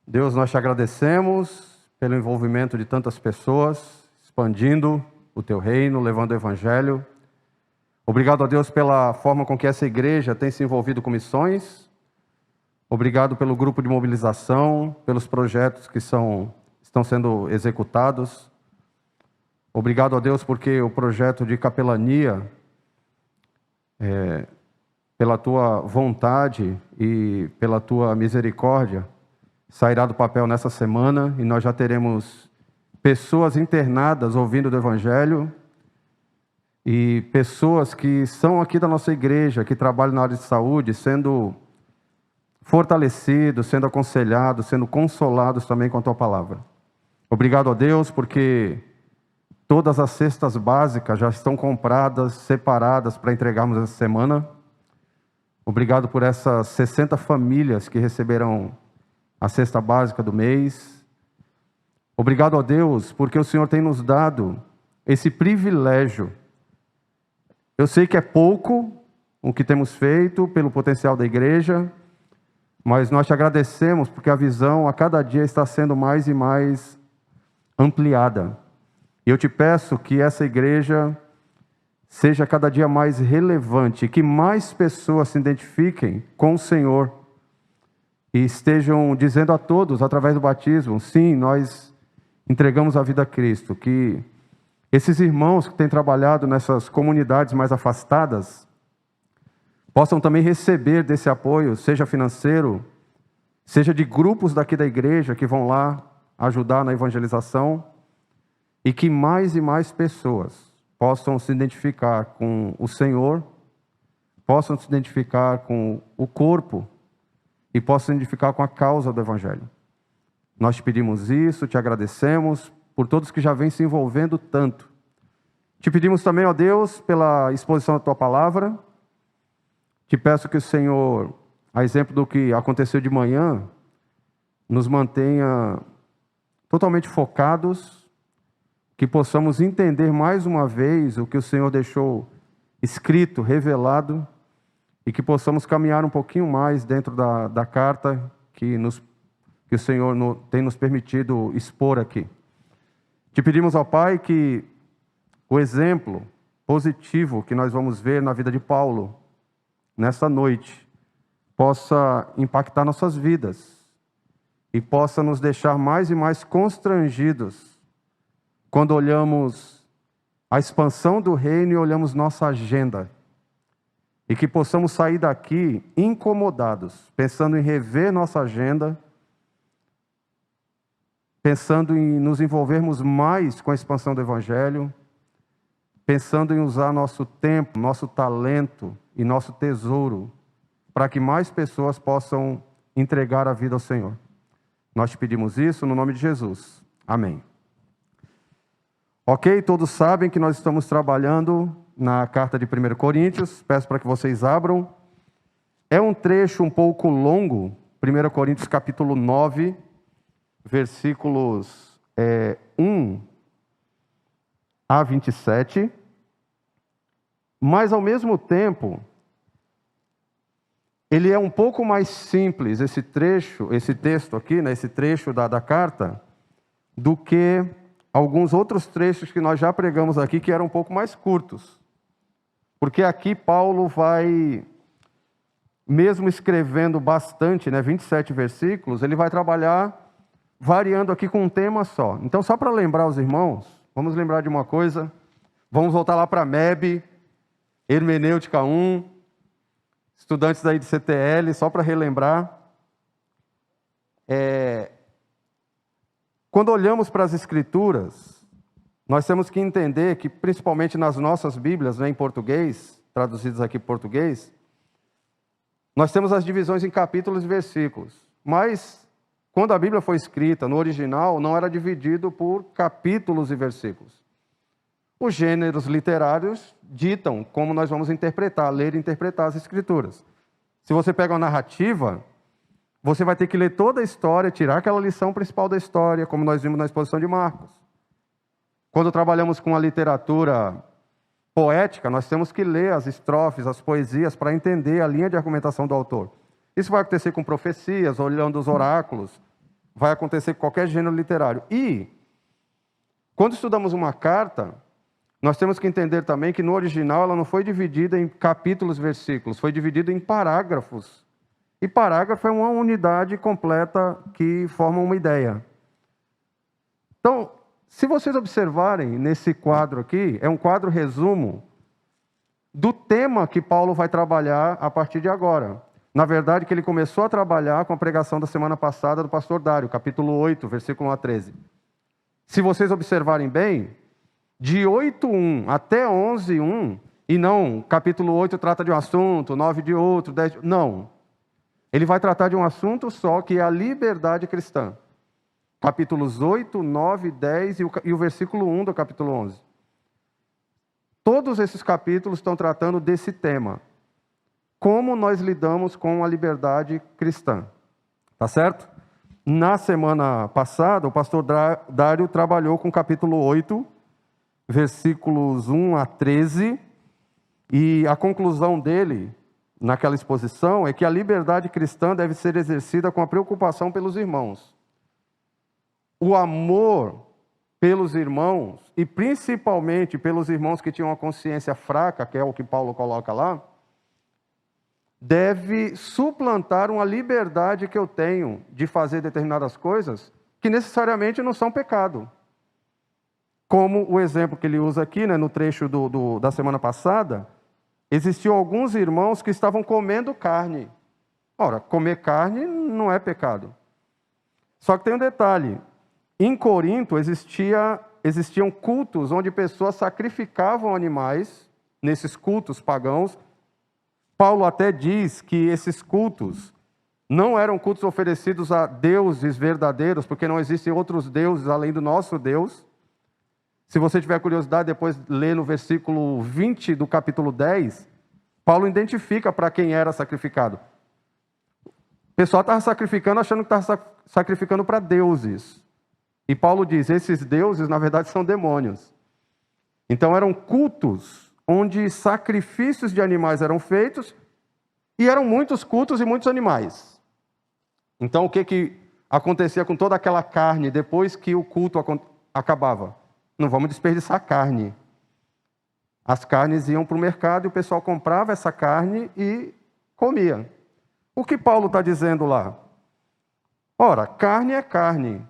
Deus, nós te agradecemos pelo envolvimento de tantas pessoas, expandindo o teu reino, levando o evangelho. Obrigado a Deus pela forma com que essa igreja tem se envolvido com missões. Obrigado pelo grupo de mobilização, pelos projetos que estão sendo executados. Obrigado a Deus porque o projeto de capelania, pela tua vontade e pela tua misericórdia, sairá do papel nessa semana e nós já teremos pessoas internadas ouvindo do Evangelho e pessoas que são aqui da nossa igreja, que trabalham na área de saúde, sendo fortalecidos, sendo aconselhados, sendo consolados também com a tua palavra. Obrigado a Deus porque todas as cestas básicas já estão compradas, separadas para entregarmos essa semana. Obrigado por essas 60 famílias que receberão a cesta básica do mês. Obrigado a Deus, porque o Senhor tem nos dado esse privilégio. Eu sei que é pouco o que temos feito pelo potencial da igreja, mas nós te agradecemos porque a visão a cada dia está sendo mais e mais ampliada. E eu te peço que essa igreja seja cada dia mais relevante, que mais pessoas se identifiquem com o Senhor e estejam dizendo a todos, através do batismo, sim, nós entregamos a vida a Cristo. Que esses irmãos que têm trabalhado nessas comunidades mais afastadas possam também receber desse apoio, seja financeiro, seja de grupos daqui da igreja que vão lá ajudar na evangelização, e que mais e mais pessoas possam se identificar com o Senhor, possam se identificar com o corpo, e possa se identificar com a causa do Evangelho. Nós te pedimos isso, te agradecemos por todos que já vêm se envolvendo tanto. Te pedimos também, ó Deus, pela exposição da tua palavra. Te peço que o Senhor, a exemplo do que aconteceu de manhã, nos mantenha totalmente focados, que possamos entender mais uma vez o que o Senhor deixou escrito, revelado, e que possamos caminhar um pouquinho mais dentro da carta que o Senhor tem nos permitido expor aqui. Te pedimos ao Pai que o exemplo positivo que nós vamos ver na vida de Paulo, nessa noite, possa impactar nossas vidas e possa nos deixar mais e mais constrangidos quando olhamos a expansão do reino e olhamos nossa agenda. E que possamos sair daqui incomodados, pensando em rever nossa agenda, pensando em nos envolvermos mais com a expansão do Evangelho, pensando em usar nosso tempo, nosso talento e nosso tesouro para que mais pessoas possam entregar a vida ao Senhor. Nós te pedimos isso no nome de Jesus. Amém. Ok, todos sabem que nós estamos trabalhando na carta de 1 Coríntios, peço para que vocês abram. É um trecho um pouco longo, 1 Coríntios capítulo 9, versículos 1 a 27, mas ao mesmo tempo, ele é um pouco mais simples, esse texto aqui, né, esse trecho da carta, do que alguns outros trechos que nós já pregamos aqui, que eram um pouco mais curtos. Porque aqui Paulo vai, mesmo escrevendo bastante, 27 versículos, ele vai trabalhar variando aqui com um tema só. Então, só para lembrar os irmãos, vamos lembrar de uma coisa, vamos voltar lá para MEB, Hermenêutica 1, estudantes aí de CTL, só para relembrar. Quando olhamos para as Escrituras, nós temos que entender que, principalmente nas nossas Bíblias, em português, traduzidas aqui para português, nós temos as divisões em capítulos e versículos. Mas, quando a Bíblia foi escrita, no original, não era dividido por capítulos e versículos. Os gêneros literários ditam como nós vamos interpretar, ler e interpretar as Escrituras. Se você pega uma narrativa, você vai ter que ler toda a história, tirar aquela lição principal da história, como nós vimos na exposição de Marcos. Quando trabalhamos com a literatura poética, nós temos que ler as estrofes, as poesias, para entender a linha de argumentação do autor. Isso vai acontecer com profecias, olhando os oráculos, vai acontecer com qualquer gênero literário. E, quando estudamos uma carta, nós temos que entender também que no original ela não foi dividida em capítulos, versículos, foi dividida em parágrafos. E parágrafo é uma unidade completa que forma uma ideia. Então, se vocês observarem nesse quadro aqui, é um quadro resumo do tema que Paulo vai trabalhar a partir de agora. Na verdade, que ele começou a trabalhar com a pregação da semana passada do pastor Dário, capítulo 8, versículo 1 a 13. Se vocês observarem bem, de 8:1 até 11:1, e não, capítulo 8 trata de um assunto, 9 de outro, 10... Não. Ele vai tratar de um assunto só, que é a liberdade cristã. Capítulos 8, 9, 10 e o versículo 1 do capítulo 11. Todos esses capítulos estão tratando desse tema. Como nós lidamos com a liberdade cristã. Tá certo? Na semana passada, o pastor Dário trabalhou com o capítulo 8, versículos 1 a 13, e a conclusão dele, naquela exposição, é que a liberdade cristã deve ser exercida com a preocupação pelos irmãos. O amor pelos irmãos, e principalmente pelos irmãos que tinham uma consciência fraca, que é o que Paulo coloca lá, deve suplantar uma liberdade que eu tenho de fazer determinadas coisas que necessariamente não são pecado. Como o exemplo que ele usa aqui, né, no trecho da semana passada, existiam alguns irmãos que estavam comendo carne. Ora, comer carne não é pecado. Só que tem um detalhe. Em Corinto existiam cultos onde pessoas sacrificavam animais, nesses cultos pagãos. Paulo até diz que esses cultos não eram cultos oferecidos a deuses verdadeiros, porque não existem outros deuses além do nosso Deus. Se você tiver curiosidade, depois lê no versículo 20 do capítulo 10, Paulo identifica para quem era sacrificado. O pessoal estava sacrificando achando que estava sacrificando para deuses. E Paulo diz, esses deuses, na verdade, são demônios. Então, eram cultos onde sacrifícios de animais eram feitos, e eram muitos cultos e muitos animais. Então, o que acontecia com toda aquela carne depois que o culto acabava? Não vamos desperdiçar carne. As carnes iam para o mercado e o pessoal comprava essa carne e comia. O que Paulo está dizendo lá? Ora, carne é carne.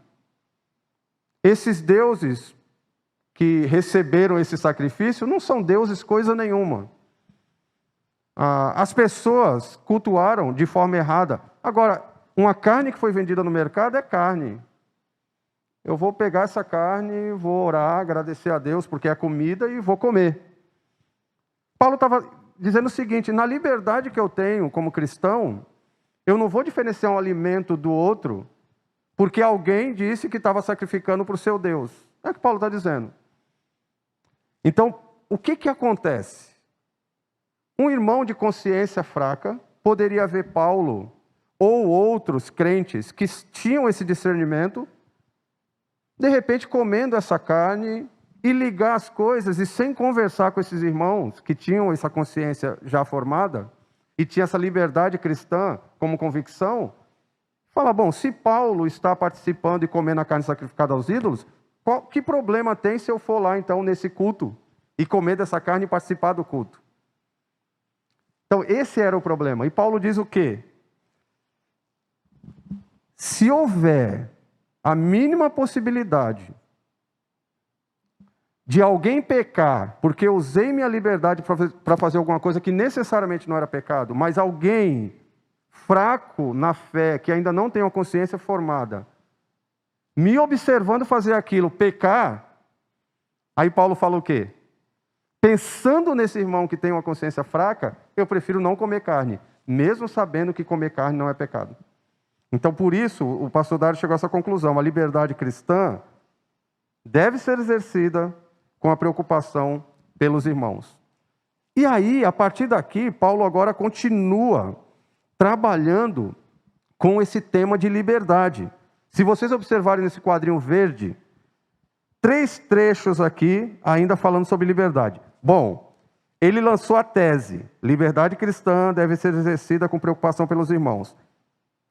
Esses deuses que receberam esse sacrifício não são deuses coisa nenhuma. As pessoas cultuaram de forma errada. Agora, uma carne que foi vendida no mercado é carne. Eu vou pegar essa carne, vou orar, agradecer a Deus porque é comida e vou comer. Paulo estava dizendo o seguinte, na liberdade que eu tenho como cristão, eu não vou diferenciar um alimento do outro porque alguém disse que estava sacrificando para o seu Deus. É o que Paulo está dizendo. Então, o que acontece? Um irmão de consciência fraca poderia ver Paulo ou outros crentes que tinham esse discernimento, de repente comendo essa carne e ligar as coisas e sem conversar com esses irmãos que tinham essa consciência já formada e tinha essa liberdade cristã como convicção, fala, bom, se Paulo está participando e comendo a carne sacrificada aos ídolos, que problema tem se eu for lá, então, nesse culto e comer dessa carne e participar do culto? Então, esse era o problema. E Paulo diz o quê? Se houver a mínima possibilidade de alguém pecar, porque eu usei minha liberdade para fazer alguma coisa que necessariamente não era pecado, mas alguém fraco na fé, que ainda não tem uma consciência formada, me observando fazer aquilo, pecar, aí Paulo fala o quê? Pensando nesse irmão que tem uma consciência fraca, eu prefiro não comer carne, mesmo sabendo que comer carne não é pecado. Então, por isso, o pastor Dário chegou a essa conclusão, a liberdade cristã deve ser exercida com a preocupação pelos irmãos. E aí, a partir daqui, Paulo agora continua trabalhando com esse tema de liberdade. Se vocês observarem nesse quadrinho verde, 3 trechos aqui, ainda falando sobre liberdade. Bom, ele lançou a tese, liberdade cristã deve ser exercida com preocupação pelos irmãos.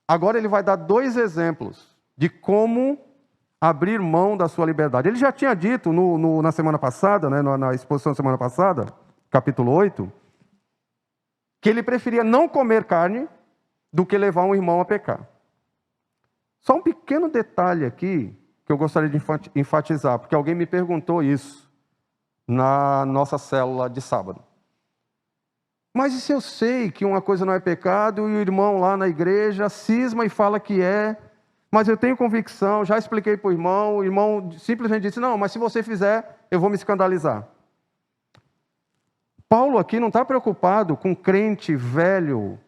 Agora ele vai dar 2 exemplos de como abrir mão da sua liberdade. Ele já tinha dito na semana passada, né, na exposição da semana passada, capítulo 8, que ele preferia não comer carne do que levar um irmão a pecar. Só um pequeno detalhe aqui que eu gostaria de enfatizar, porque alguém me perguntou isso na nossa célula de sábado. Mas e se eu sei que uma coisa não é pecado e o irmão lá na igreja cisma e fala que é, mas eu tenho convicção, já expliquei para o irmão simplesmente disse, não, mas se você fizer, eu vou me escandalizar. Paulo aqui não está preocupado com crente velho,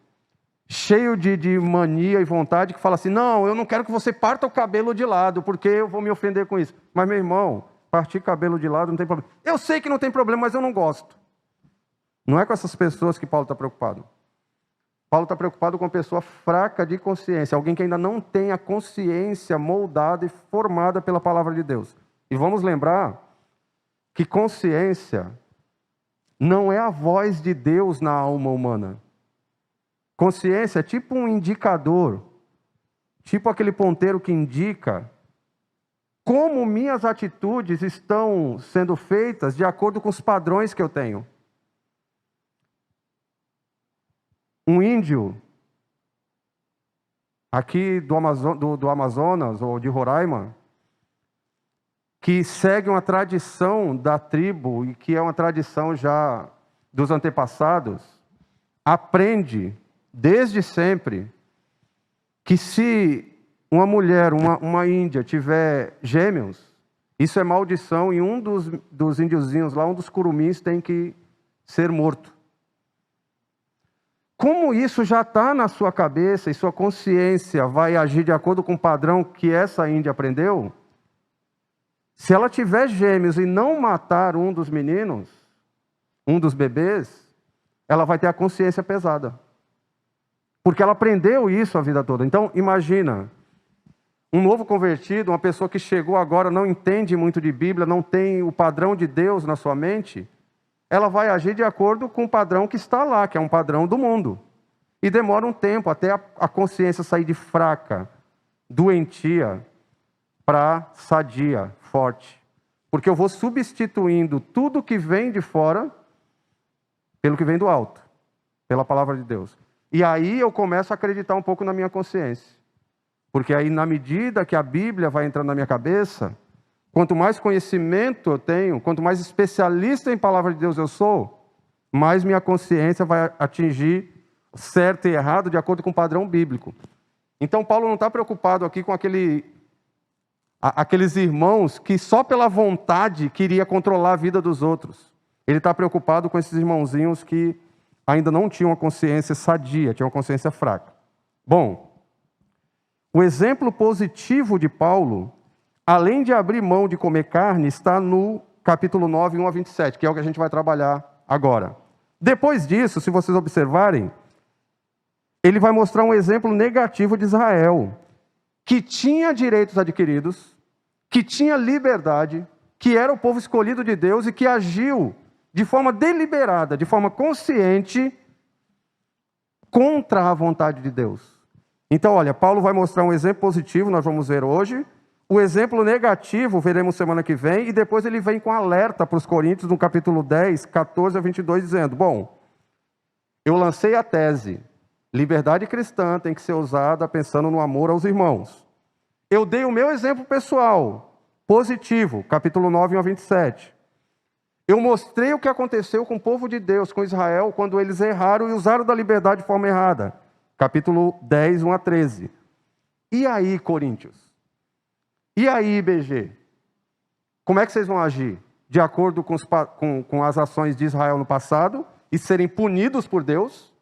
cheio de mania e vontade, que fala assim, não, eu não quero que você parta o cabelo de lado, porque eu vou me ofender com isso. Mas, meu irmão, partir cabelo de lado não tem problema. Eu sei que não tem problema, mas eu não gosto. Não é com essas pessoas que Paulo está preocupado. Paulo está preocupado com uma pessoa fraca de consciência, alguém que ainda não tem a consciência moldada e formada pela palavra de Deus. E vamos lembrar que consciência não é a voz de Deus na alma humana. Consciência é tipo um indicador, tipo aquele ponteiro que indica como minhas atitudes estão sendo feitas de acordo com os padrões que eu tenho. Um índio, aqui do Amazonas ou de Roraima, que segue uma tradição da tribo, e que é uma tradição já dos antepassados, aprende desde sempre que se uma mulher, uma índia, tiver gêmeos, isso é maldição e um dos índiozinhos lá, um dos curumins, tem que ser morto. Como isso já está na sua cabeça e sua consciência vai agir de acordo com o padrão que essa índia aprendeu, se ela tiver gêmeos e não matar um dos meninos, um dos bebês, ela vai ter a consciência pesada. Porque ela aprendeu isso a vida toda. Então, imagina, um novo convertido, uma pessoa que chegou agora, não entende muito de Bíblia, não tem o padrão de Deus na sua mente, ela vai agir de acordo com o padrão que está lá, que é um padrão do mundo. E demora um tempo até a consciência sair de fraca, doentia, para sadia, forte. Porque eu vou substituindo tudo que vem de fora pelo que vem do alto, pela palavra de Deus. E aí eu começo a acreditar um pouco na minha consciência. Porque aí, na medida que a Bíblia vai entrando na minha cabeça, quanto mais conhecimento eu tenho, quanto mais especialista em palavra de Deus eu sou, mais minha consciência vai atingir certo e errado de acordo com o padrão bíblico. Então, Paulo não está preocupado aqui com aqueles irmãos que só pela vontade queria controlar a vida dos outros. Ele está preocupado com esses irmãozinhos que ainda não tinham uma consciência sadia, tinham uma consciência fraca. Bom, o exemplo positivo de Paulo, além de abrir mão de comer carne, está no capítulo 9, 1 a 27, que é o que a gente vai trabalhar agora. Depois disso, se vocês observarem, ele vai mostrar um exemplo negativo de Israel, que tinha direitos adquiridos, que tinha liberdade, que era o povo escolhido de Deus e que agiu de forma deliberada, de forma consciente, contra a vontade de Deus. Então, olha, Paulo vai mostrar um exemplo positivo, nós vamos ver hoje. O exemplo negativo, veremos semana que vem. E depois ele vem com alerta para os coríntios, no capítulo 10, 14 a 22, dizendo, bom, eu lancei a tese, liberdade cristã tem que ser usada pensando no amor aos irmãos. Eu dei o meu exemplo pessoal, positivo, capítulo 9, 1 a 27. Eu mostrei o que aconteceu com o povo de Deus, com Israel, quando eles erraram e usaram da liberdade de forma errada. Capítulo 10, 1 a 13. E aí, Coríntios? E aí, IBG? Como é que vocês vão agir? De acordo com as ações de Israel no passado e serem punidos por Deus?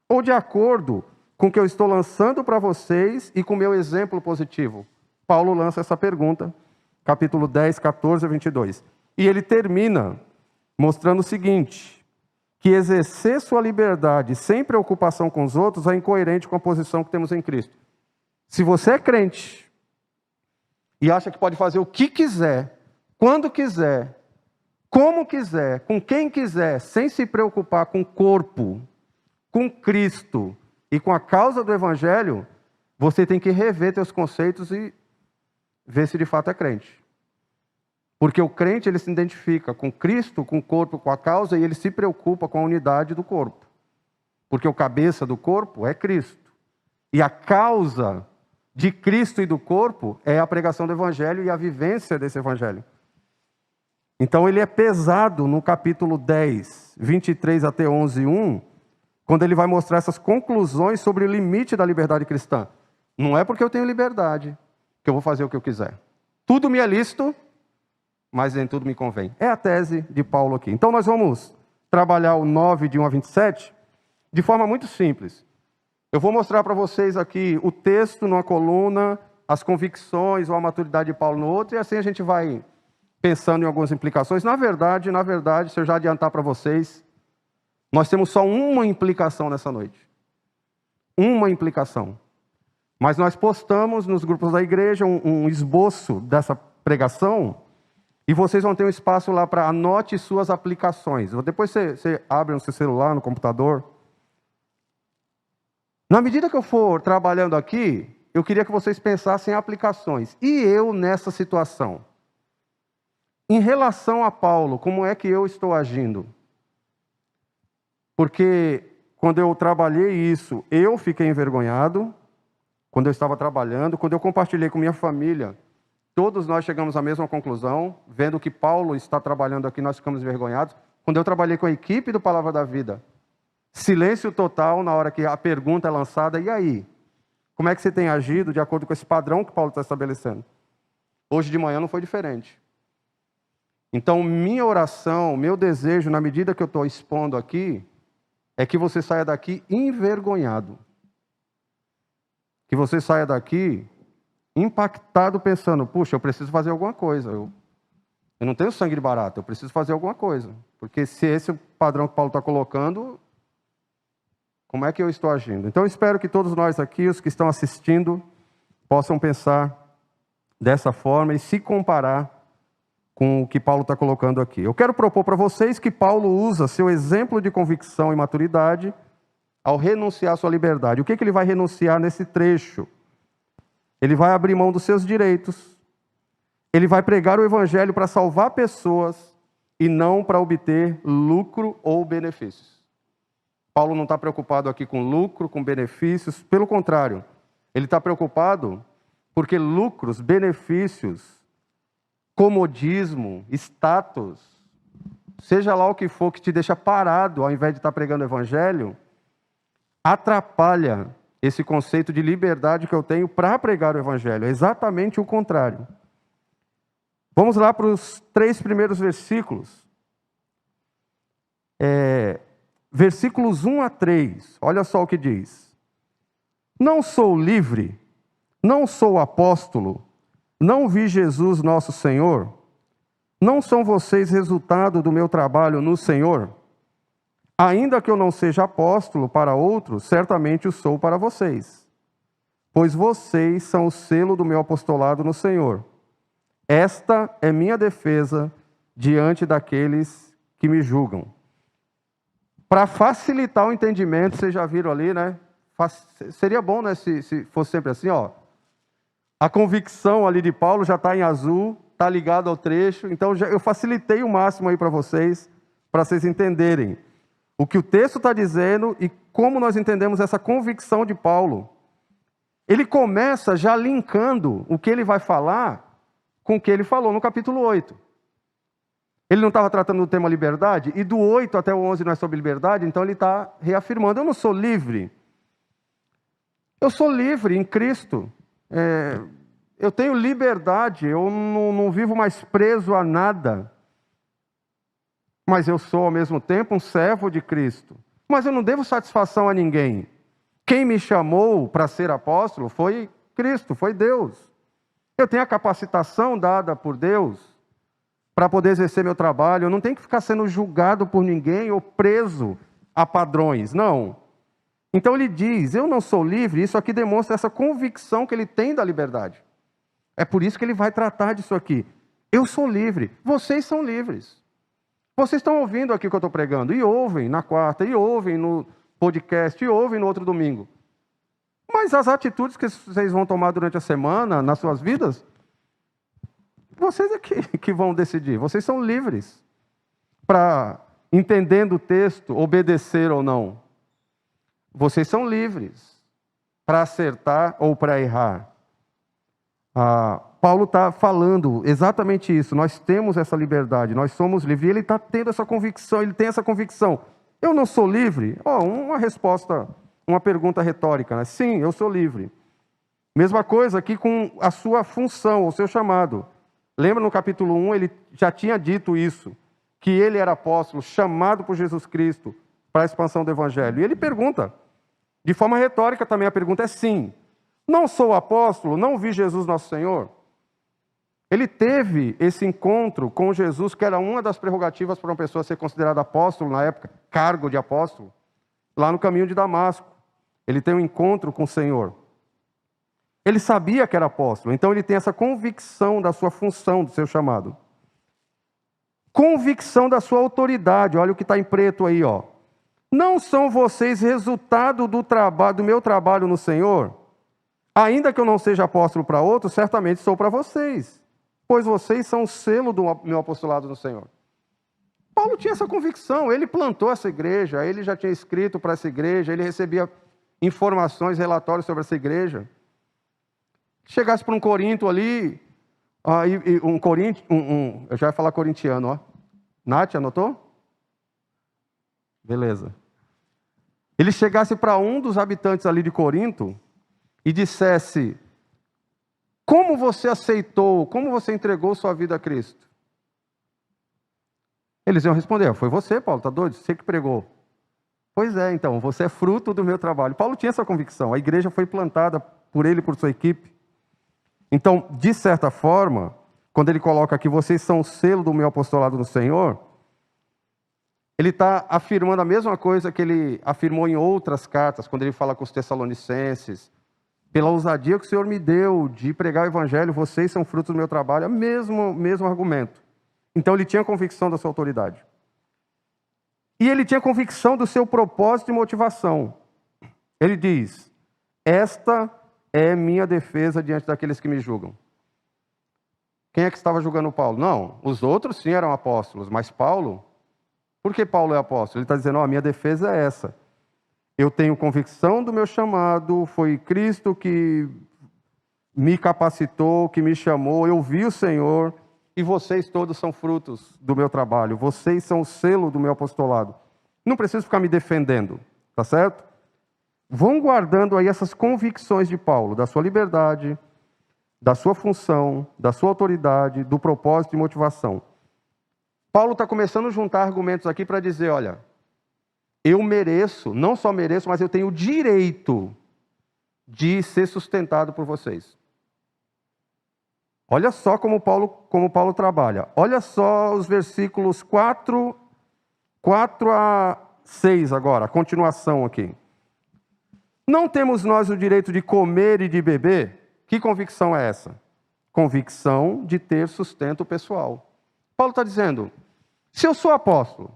Ou de acordo com o que eu estou lançando para vocês e com o meu exemplo positivo? Paulo lança essa pergunta, capítulo 10, 14 a 22. E ele termina mostrando o seguinte, que exercer sua liberdade sem preocupação com os outros é incoerente com a posição que temos em Cristo. Se você é crente e acha que pode fazer o que quiser, quando quiser, como quiser, com quem quiser, sem se preocupar com o corpo, com Cristo e com a causa do Evangelho, você tem que rever teus conceitos e ver se de fato é crente. Porque o crente, ele se identifica com Cristo, com o corpo, com a causa, e ele se preocupa com a unidade do corpo. Porque o cabeça do corpo é Cristo. E a causa de Cristo e do corpo é a pregação do Evangelho e a vivência desse Evangelho. Então ele é pesado no capítulo 10, 23 até 11, 1, quando ele vai mostrar essas conclusões sobre o limite da liberdade cristã. Não é porque eu tenho liberdade que eu vou fazer o que eu quiser. Tudo me é lícito, mas nem tudo me convém. É a tese de Paulo aqui. Então nós vamos trabalhar o 9, de 1 a 27, de forma muito simples. Eu vou mostrar para vocês aqui o texto numa coluna, as convicções ou a maturidade de Paulo no outro, e assim a gente vai pensando em algumas implicações. Na verdade, se eu já adiantar para vocês, nós temos só uma implicação nessa noite. Uma implicação. Mas nós postamos nos grupos da igreja um esboço dessa pregação, e vocês vão ter um espaço lá para anote suas aplicações. Depois você abre no seu celular, no computador. Na medida que eu for trabalhando aqui, eu queria que vocês pensassem em aplicações. E eu nessa situação? Em relação a Paulo, como é que eu estou agindo? Porque quando eu trabalhei isso, eu fiquei envergonhado. Quando eu estava trabalhando, quando eu compartilhei com minha família, todos nós chegamos à mesma conclusão. Vendo que Paulo está trabalhando aqui, nós ficamos envergonhados. Quando eu trabalhei com a equipe do Palavra da Vida, silêncio total na hora que a pergunta é lançada. E aí? Como é que você tem agido de acordo com esse padrão que Paulo está estabelecendo? Hoje de manhã não foi diferente. Então, minha oração, meu desejo, na medida que eu estou expondo aqui, é que você saia daqui envergonhado. Que você saia daqui impactado pensando, puxa, eu preciso fazer alguma coisa. Eu não tenho sangue de barata, eu preciso fazer alguma coisa. Porque se esse é o padrão que Paulo está colocando, como é que eu estou agindo? Então eu espero que todos nós aqui, os que estão assistindo, possam pensar dessa forma e se comparar com o que Paulo está colocando aqui. Eu quero propor para vocês que Paulo usa seu exemplo de convicção e maturidade ao renunciar à sua liberdade. O que ele vai renunciar nesse trecho? Ele vai abrir mão dos seus direitos. Ele vai pregar o evangelho para salvar pessoas e não para obter lucro ou benefícios. Paulo não está preocupado aqui com lucro, com benefícios. Pelo contrário, ele está preocupado porque lucros, benefícios, comodismo, status, seja lá o que for que te deixa parado ao invés de estar pregando o evangelho, atrapalha esse conceito de liberdade que eu tenho para pregar o evangelho. É exatamente o contrário. Vamos lá para os 3 primeiros versículos. Versículos 1 a 3. Olha só o que diz. Não sou livre, não sou apóstolo, não vi Jesus nosso Senhor? Não são vocês resultado do meu trabalho no Senhor? Ainda que eu não seja apóstolo para outros, certamente o sou para vocês. Pois vocês são o selo do meu apostolado no Senhor. Esta é minha defesa diante daqueles que me julgam. Para facilitar o entendimento, vocês já viram ali, né? Seria bom, né, se fosse sempre assim, ó. A convicção ali de Paulo já está em azul, está ligado ao trecho. Então eu facilitei o máximo aí para vocês entenderem o que o texto está dizendo e como nós entendemos essa convicção de Paulo. Ele começa já linkando o que ele vai falar com o que ele falou no capítulo 8. Ele não estava tratando do tema liberdade? E do 8 até o 11 não é sobre liberdade, então ele está reafirmando, eu não sou livre. Eu sou livre em Cristo. Eu tenho liberdade, eu não vivo mais preso a nada. Mas eu sou, ao mesmo tempo, um servo de Cristo. Mas eu não devo satisfação a ninguém. Quem me chamou para ser apóstolo foi Cristo, foi Deus. Eu tenho a capacitação dada por Deus para poder exercer meu trabalho. Eu não tenho que ficar sendo julgado por ninguém ou preso a padrões, não. Então ele diz, eu não sou livre, isso aqui demonstra essa convicção que ele tem da liberdade. É por isso que ele vai tratar disso aqui. Eu sou livre, vocês são livres. Vocês estão ouvindo aqui o que eu estou pregando, e ouvem na quarta, e ouvem no podcast, e ouvem no outro domingo. Mas as atitudes que vocês vão tomar durante a semana, nas suas vidas, vocês é que vão decidir. Vocês são livres para, entendendo o texto, obedecer ou não. Vocês são livres para acertar ou para errar. Paulo está falando exatamente isso. Nós temos essa liberdade, nós somos livres. E ele está tendo essa convicção, ele tem essa convicção. Eu não sou livre? Uma resposta, uma pergunta retórica, né? Sim, eu sou livre. Mesma coisa aqui com a sua função, o seu chamado. Lembra no capítulo 1, ele já tinha dito isso, que ele era apóstolo, chamado por Jesus Cristo para a expansão do Evangelho. E ele pergunta, de forma retórica também, a pergunta é sim. Não sou apóstolo, não vi Jesus nosso Senhor? Ele teve esse encontro com Jesus, que era uma das prerrogativas para uma pessoa ser considerada apóstolo na época, cargo de apóstolo, lá no caminho de Damasco. Ele tem um encontro com o Senhor. Ele sabia que era apóstolo, então ele tem essa convicção da sua função, do seu chamado. Convicção da sua autoridade, olha o que está em preto aí, ó. Não são vocês resultado do meu trabalho no Senhor? Ainda que eu não seja apóstolo para outros, certamente sou para vocês, pois vocês são o selo do meu apostolado no Senhor. Paulo tinha essa convicção, ele plantou essa igreja, ele já tinha escrito para essa igreja, ele recebia informações, relatórios sobre essa igreja. Chegasse para um Corinto ali, eu já ia falar corintiano, ó. Nath, anotou? Beleza. Ele chegasse para um dos habitantes ali de Corinto e dissesse: como você aceitou, como você entregou sua vida a Cristo? Eles iam responder: foi você, Paulo, está doido? Você que pregou. Pois é, então, você é fruto do meu trabalho. Paulo tinha essa convicção, a igreja foi plantada por ele e por sua equipe. Então, de certa forma, quando ele coloca aqui, vocês são o selo do meu apostolado no Senhor, ele está afirmando a mesma coisa que ele afirmou em outras cartas, quando ele fala com os Tessalonicenses. Pela ousadia que o Senhor me deu de pregar o Evangelho, vocês são frutos do meu trabalho, é o mesmo argumento. Então ele tinha convicção da sua autoridade. E ele tinha convicção do seu propósito e motivação. Ele diz: esta é minha defesa diante daqueles que me julgam. Quem é que estava julgando Paulo? Não, os outros sim eram apóstolos, mas Paulo... Por que Paulo é apóstolo? Ele está dizendo: a minha defesa é essa. Eu tenho convicção do meu chamado, foi Cristo que me capacitou, que me chamou, eu vi o Senhor, e vocês todos são frutos do meu trabalho, vocês são o selo do meu apostolado. Não preciso ficar me defendendo, tá certo? Vão guardando aí essas convicções de Paulo, da sua liberdade, da sua função, da sua autoridade, do propósito e motivação. Paulo está começando a juntar argumentos aqui para dizer: olha, eu mereço, não só mereço, mas eu tenho o direito de ser sustentado por vocês. Olha só como Paulo trabalha. Olha só os versículos 4 a 6 agora, a continuação aqui. Não temos nós o direito de comer e de beber? Que convicção é essa? Convicção de ter sustento pessoal. Paulo está dizendo: se eu sou apóstolo,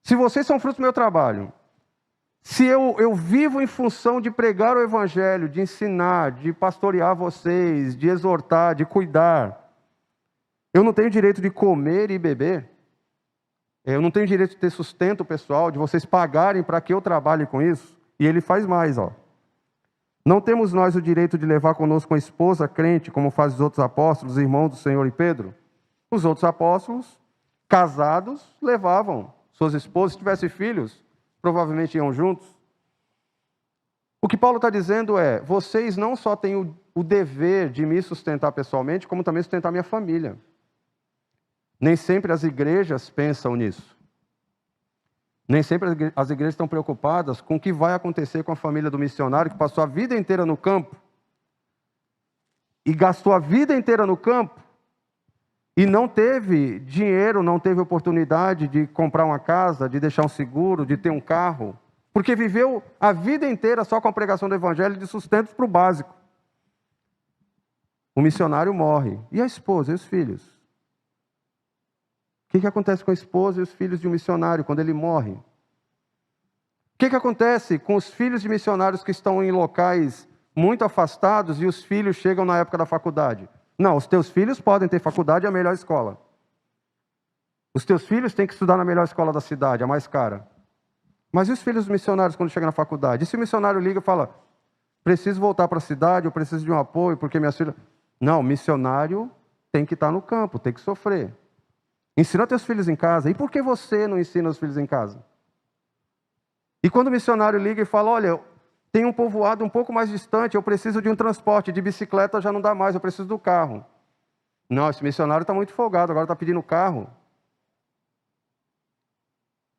se vocês são frutos do meu trabalho, se eu vivo em função de pregar o Evangelho, de ensinar, de pastorear vocês, de exortar, de cuidar, eu não tenho direito de comer e beber? Eu não tenho direito de ter sustento pessoal, de vocês pagarem para que eu trabalhe com isso? E ele faz mais, ó. Não temos nós o direito de levar conosco uma esposa crente, como fazem os outros apóstolos, irmãos do Senhor e Pedro? Os outros apóstolos, casados, levavam suas esposas. Se tivessem filhos, provavelmente iam juntos. O que Paulo está dizendo é: vocês não só têm o dever de me sustentar pessoalmente, como também sustentar minha família. Nem sempre as igrejas pensam nisso. Nem sempre as igrejas estão preocupadas com o que vai acontecer com a família do missionário que passou a vida inteira no campo e gastou a vida inteira no campo e não teve dinheiro, não teve oportunidade de comprar uma casa, de deixar um seguro, de ter um carro, porque viveu a vida inteira só com a pregação do Evangelho de sustentos para o básico. O missionário morre. E a esposa e os filhos? O que acontece com a esposa e os filhos de um missionário quando ele morre? que acontece com os filhos de missionários que estão em locais muito afastados e os filhos chegam na época da faculdade? Não, os teus filhos podem ter faculdade e a melhor escola. Os teus filhos têm que estudar na melhor escola da cidade, a mais cara. Mas e os filhos dos missionários quando chegam na faculdade? E se o missionário liga e fala, preciso voltar para a cidade, eu preciso de um apoio, porque minhas filhas... Não, missionário tem que estar no campo, tem que sofrer. Ensina teus filhos em casa. E por que você não ensina os filhos em casa? E quando o missionário liga e fala, olha, tem um povoado um pouco mais distante, eu preciso de um transporte, de bicicleta já não dá mais, eu preciso do carro. Não, esse missionário está muito folgado, agora está pedindo carro.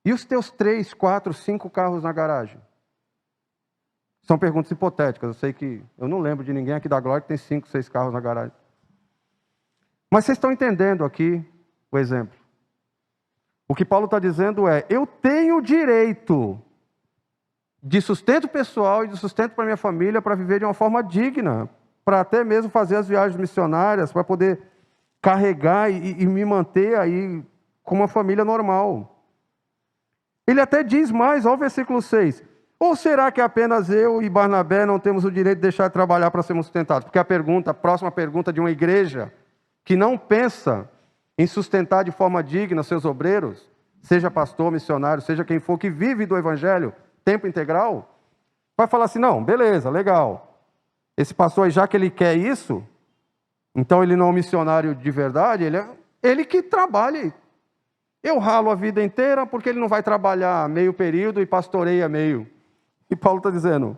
E os teus 3, 4, 5 carros na garagem? São perguntas hipotéticas, eu sei que... Eu não lembro de ninguém aqui da Glória que tem 5, 6 carros na garagem. Mas vocês estão entendendo aqui o exemplo. O que Paulo está dizendo é, eu tenho direito de sustento pessoal e de sustento para minha família para viver de uma forma digna, para até mesmo fazer as viagens missionárias, para poder carregar e me manter aí com uma família normal. Ele até diz mais, olha o versículo 6. Ou será que apenas eu e Barnabé não temos o direito de deixar de trabalhar para sermos sustentados? Porque a próxima pergunta de uma igreja que não pensa em sustentar de forma digna seus obreiros, seja pastor, missionário, seja quem for, que vive do evangelho, tempo integral, vai falar assim, não, beleza, legal. Esse pastor aí, já que ele quer isso, então ele não é um missionário de verdade, ele que trabalhe. Eu ralo a vida inteira porque ele não vai trabalhar meio período e pastoreia meio. E Paulo está dizendo,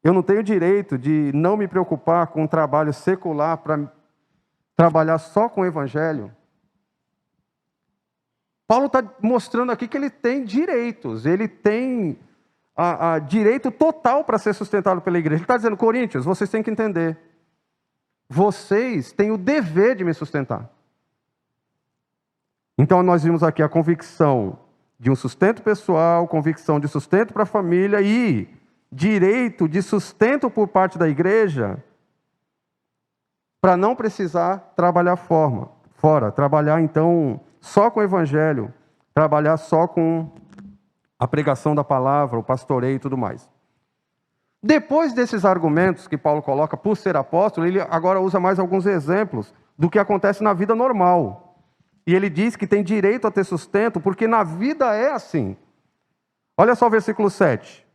eu não tenho direito de não me preocupar com um trabalho secular para trabalhar só com o evangelho. Paulo está mostrando aqui que ele tem direitos, ele tem direito total para ser sustentado pela igreja. Ele está dizendo, Coríntios, vocês têm que entender, vocês têm o dever de me sustentar. Então nós vimos aqui a convicção de um sustento pessoal, convicção de sustento para a família e direito de sustento por parte da igreja para não precisar trabalhar fora, trabalhar então só com o evangelho, trabalhar só com a pregação da palavra, o pastoreio e tudo mais. Depois desses argumentos que Paulo coloca por ser apóstolo, ele agora usa mais alguns exemplos do que acontece na vida normal. E ele diz que tem direito a ter sustento, porque na vida é assim. Olha só o versículo 7.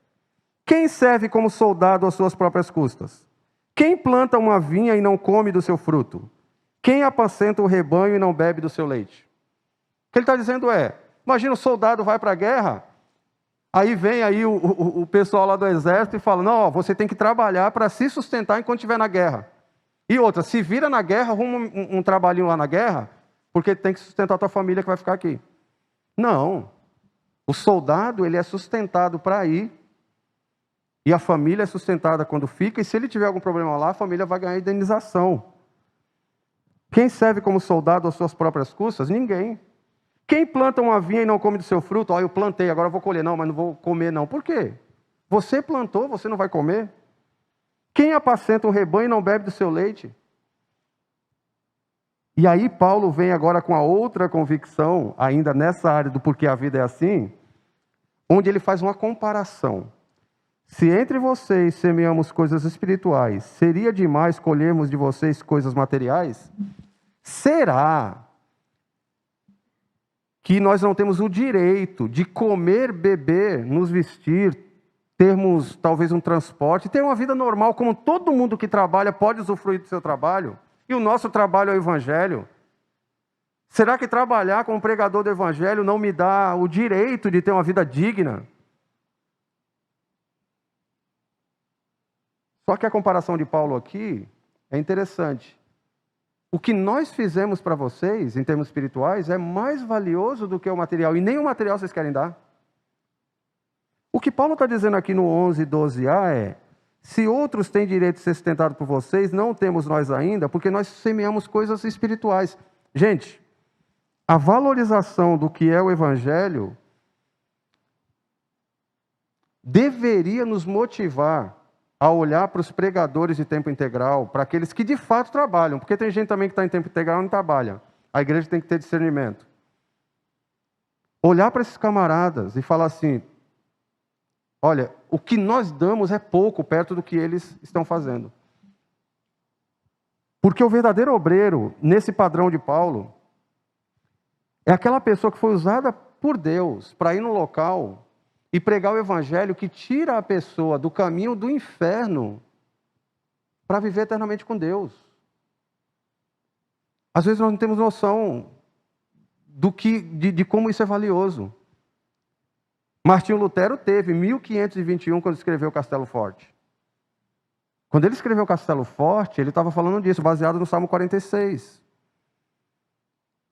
Quem serve como soldado às suas próprias custas? Quem planta uma vinha e não come do seu fruto? Quem apacenta o rebanho e não bebe do seu leite? O que ele está dizendo é, imagina o soldado vai para a guerra, aí vem aí o pessoal lá do exército e fala, não, você tem que trabalhar para se sustentar enquanto estiver na guerra. E outra, se vira na guerra, arruma um trabalhinho lá na guerra, porque tem que sustentar a tua família que vai ficar aqui. Não. O soldado, ele é sustentado para ir, e a família é sustentada quando fica, e se ele tiver algum problema lá, a família vai ganhar indenização. Quem serve como soldado às suas próprias custas? Ninguém. Quem planta uma vinha e não come do seu fruto? Ó, eu plantei, agora eu vou colher. Não, mas não vou comer não. Por quê? Você plantou, você não vai comer? Quem apacenta um rebanho e não bebe do seu leite? E aí Paulo vem agora com a outra convicção, ainda nessa área do porquê a vida é assim, onde ele faz uma comparação. Se entre vocês semeamos coisas espirituais, seria demais colhermos de vocês coisas materiais? Será que nós não temos o direito de comer, beber, nos vestir, termos talvez um transporte, ter uma vida normal, como todo mundo que trabalha pode usufruir do seu trabalho? E o nosso trabalho é o evangelho. Será que trabalhar como pregador do evangelho não me dá o direito de ter uma vida digna? Só que a comparação de Paulo aqui é interessante. O que nós fizemos para vocês, em termos espirituais, é mais valioso do que o material. E nem o material vocês querem dar. O que Paulo está dizendo aqui no 11, 12a é, se outros têm direito de ser sustentado por vocês, não temos nós ainda, porque nós semeamos coisas espirituais. Gente, a valorização do que é o evangelho deveria nos motivar a olhar para os pregadores de tempo integral, para aqueles que de fato trabalham, porque tem gente também que está em tempo integral e não trabalha. A igreja tem que ter discernimento. Olhar para esses camaradas e falar assim, olha, o que nós damos é pouco perto do que eles estão fazendo. Porque o verdadeiro obreiro, nesse padrão de Paulo, é aquela pessoa que foi usada por Deus para ir no local e pregar o evangelho que tira a pessoa do caminho do inferno para viver eternamente com Deus. Às vezes nós não temos noção de como isso é valioso. Martinho Lutero teve 1521 quando escreveu Castelo Forte. Quando ele escreveu Castelo Forte, ele estava falando disso, baseado no Salmo 46.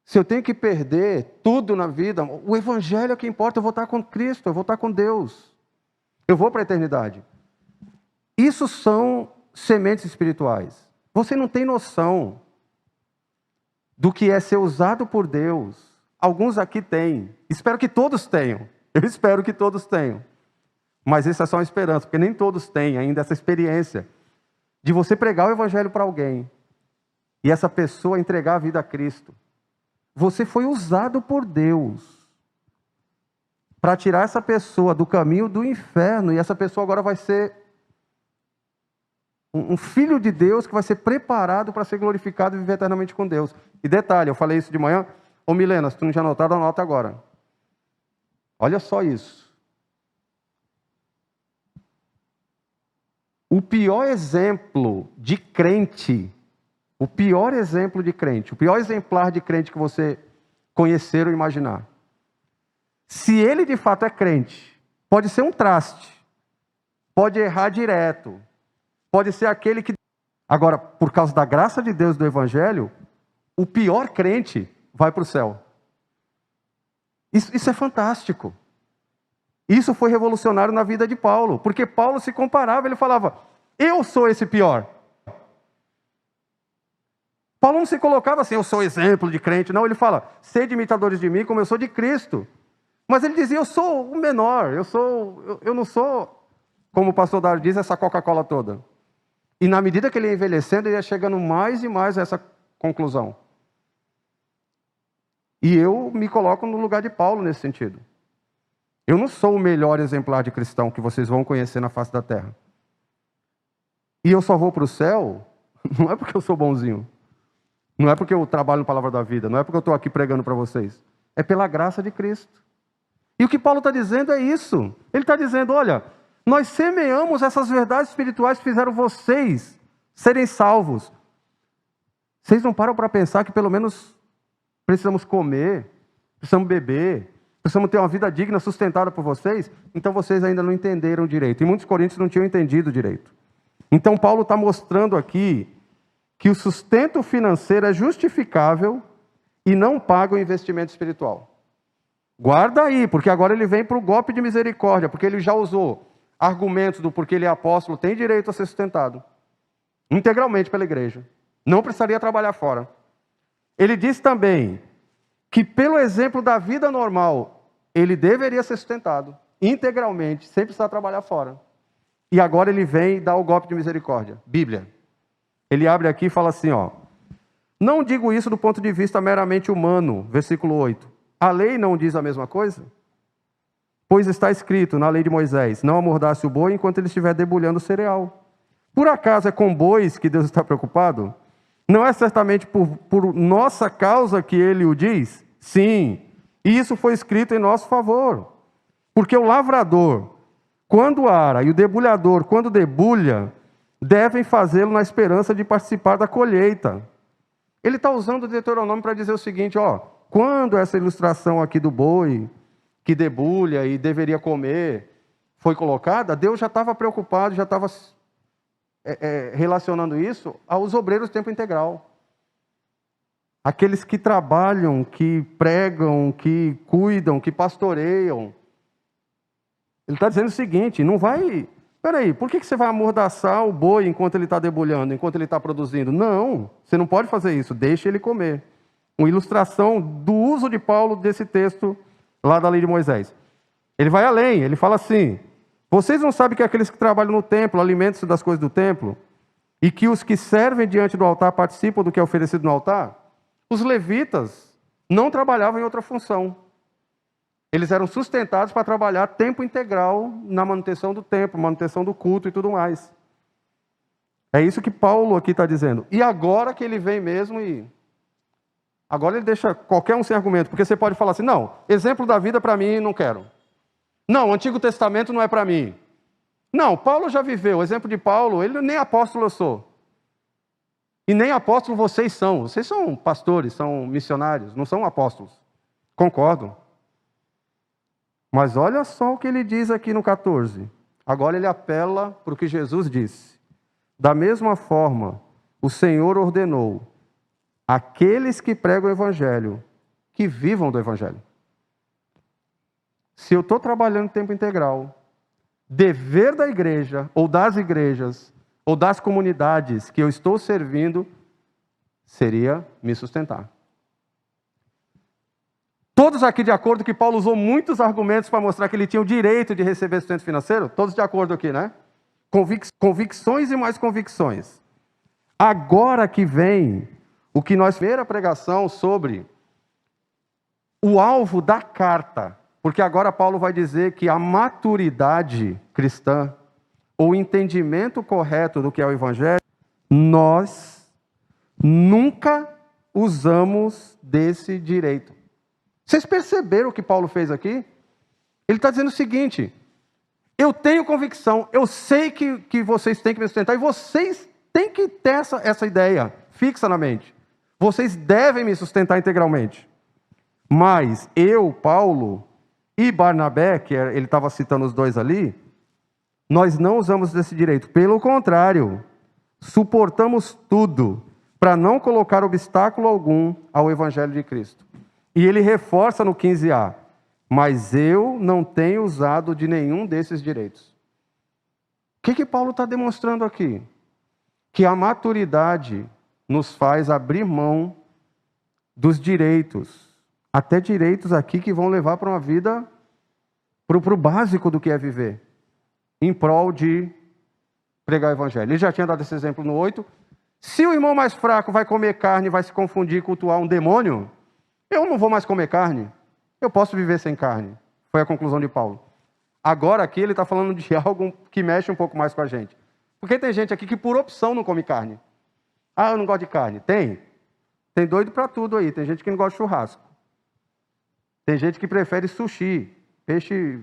Se eu tenho que perder tudo na vida, o evangelho é o que importa, eu vou estar com Cristo, eu vou estar com Deus. Eu vou para a eternidade. Isso são sementes espirituais. Você não tem noção do que é ser usado por Deus. Alguns aqui têm. Espero que todos tenham. Eu espero que todos tenham. Mas isso é só uma esperança, porque nem todos têm ainda essa experiência de você pregar o evangelho para alguém e essa pessoa entregar a vida a Cristo. Você foi usado por Deus para tirar essa pessoa do caminho do inferno, e essa pessoa agora vai ser um filho de Deus que vai ser preparado para ser glorificado e viver eternamente com Deus. E detalhe, eu falei isso de manhã. Ô Milena, se tu não tinha anotado, anota agora. Olha só isso. O pior exemplo de crente, o pior exemplo de crente, o pior exemplar de crente que você conhecer ou imaginar, se ele de fato é crente, pode ser um traste, pode errar direto, pode ser aquele que... Agora, por causa da graça de Deus do Evangelho, o pior crente vai para o céu. Isso é fantástico. Isso foi revolucionário na vida de Paulo, porque Paulo se comparava, ele falava, eu sou esse pior. Paulo não se colocava assim, eu sou exemplo de crente, não, ele fala, sede imitadores de mim como eu sou de Cristo. Mas ele dizia, eu sou o menor, eu não sou, como o pastor Dário diz, essa Coca-Cola toda. E na medida que ele ia envelhecendo, ele ia chegando mais e mais a essa conclusão. E eu me coloco no lugar de Paulo nesse sentido. Eu não sou o melhor exemplar de cristão que vocês vão conhecer na face da terra. E eu só vou para o céu, não é porque eu sou bonzinho. Não é porque eu trabalho no Palavra da Vida. Não é porque eu estou aqui pregando para vocês. É pela graça de Cristo. E o que Paulo está dizendo é isso. Ele está dizendo, olha, nós semeamos essas verdades espirituais que fizeram vocês serem salvos. Vocês não param para pensar que pelo menos precisamos comer, precisamos beber, precisamos ter uma vida digna, sustentada por vocês? Então vocês ainda não entenderam direito. E muitos coríntios não tinham entendido direito. Então Paulo está mostrando aqui que o sustento financeiro é justificável e não paga o investimento espiritual. Guarda aí, porque agora ele vem para o golpe de misericórdia, porque ele já usou argumentos do porquê ele é apóstolo, tem direito a ser sustentado integralmente pela igreja. Não precisaria trabalhar fora. Ele diz também que pelo exemplo da vida normal, ele deveria ser sustentado integralmente, sem precisar trabalhar fora. E agora ele vem dar o golpe de misericórdia. Bíblia. Ele abre aqui e fala assim, ó. Não digo isso do ponto de vista meramente humano, versículo 8. A lei não diz a mesma coisa? Pois está escrito na lei de Moisés, não amordace o boi enquanto ele estiver debulhando o cereal. Por acaso é com bois que Deus está preocupado? Não é certamente por nossa causa que ele o diz? Sim, e isso foi escrito em nosso favor. Porque o lavrador, quando ara, e o debulhador, quando debulha, devem fazê-lo na esperança de participar da colheita. Ele está usando o Deuteronômio para dizer o seguinte, ó, quando essa ilustração aqui do boi, que debulha e deveria comer, foi colocada, Deus já estava preocupado, já estava relacionando isso aos obreiros de tempo integral. Aqueles que trabalham, que pregam, que cuidam, que pastoreiam. Ele está dizendo o seguinte, não vai... Peraí, por que você vai amordaçar o boi enquanto ele está debulhando, enquanto ele está produzindo? Não, você não pode fazer isso, deixa ele comer. Uma ilustração do uso de Paulo desse texto lá da lei de Moisés. Ele vai além, ele fala assim, vocês não sabem que aqueles que trabalham no templo alimentam-se das coisas do templo? E que os que servem diante do altar participam do que é oferecido no altar? Os levitas não trabalhavam em outra função. Eles eram sustentados para trabalhar tempo integral na manutenção do templo, manutenção do culto e tudo mais. É isso que Paulo aqui está dizendo. E agora que ele vem mesmo e... Agora ele deixa qualquer um sem argumento, porque você pode falar assim, não, exemplo da vida para mim não quero. Não, o Antigo Testamento não é para mim. Não, Paulo já viveu, o exemplo de Paulo, ele nem apóstolo eu sou. E nem apóstolo vocês são pastores, são missionários, não são apóstolos. Concordo. Mas olha só o que ele diz aqui no 14. Agora ele apela para o que Jesus disse. Da mesma forma, o Senhor ordenou aqueles que pregam o Evangelho, que vivam do Evangelho. Se eu estou trabalhando em tempo integral, dever da igreja, ou das igrejas, ou das comunidades que eu estou servindo, seria me sustentar. Todos aqui de acordo que Paulo usou muitos argumentos para mostrar que ele tinha o direito de receber sustento financeiro? Todos de acordo aqui, né? Convicções e mais convicções. Agora que vem o que nós primeira pregação sobre o alvo da carta, porque agora Paulo vai dizer que a maturidade cristã, ou o entendimento correto do que é o Evangelho, nós nunca usamos desse direito. Vocês perceberam o que Paulo fez aqui? Ele está dizendo o seguinte, eu tenho convicção, eu sei que vocês têm que me sustentar, e vocês têm que ter essa ideia fixa na mente. Vocês devem me sustentar integralmente. Mas eu, Paulo e Barnabé, que ele estava citando os dois ali, nós não usamos desse direito. Pelo contrário, suportamos tudo para não colocar obstáculo algum ao Evangelho de Cristo. E ele reforça no 15a, mas eu não tenho usado de nenhum desses direitos. O que Paulo está demonstrando aqui? Que a maturidade nos faz abrir mão dos direitos, até direitos aqui que vão levar para uma vida, para o básico do que é viver, em prol de pregar o Evangelho. Ele já tinha dado esse exemplo no 8. Se o irmão mais fraco vai comer carne, vai se confundir e cultuar um demônio, eu não vou mais comer carne, eu posso viver sem carne. Foi a conclusão de Paulo. Agora aqui ele está falando de algo que mexe um pouco mais com a gente. Porque tem gente aqui que por opção não come carne. Ah, eu não gosto de carne. Tem doido para tudo aí. Tem gente que não gosta de churrasco. Tem gente que prefere sushi. Peixe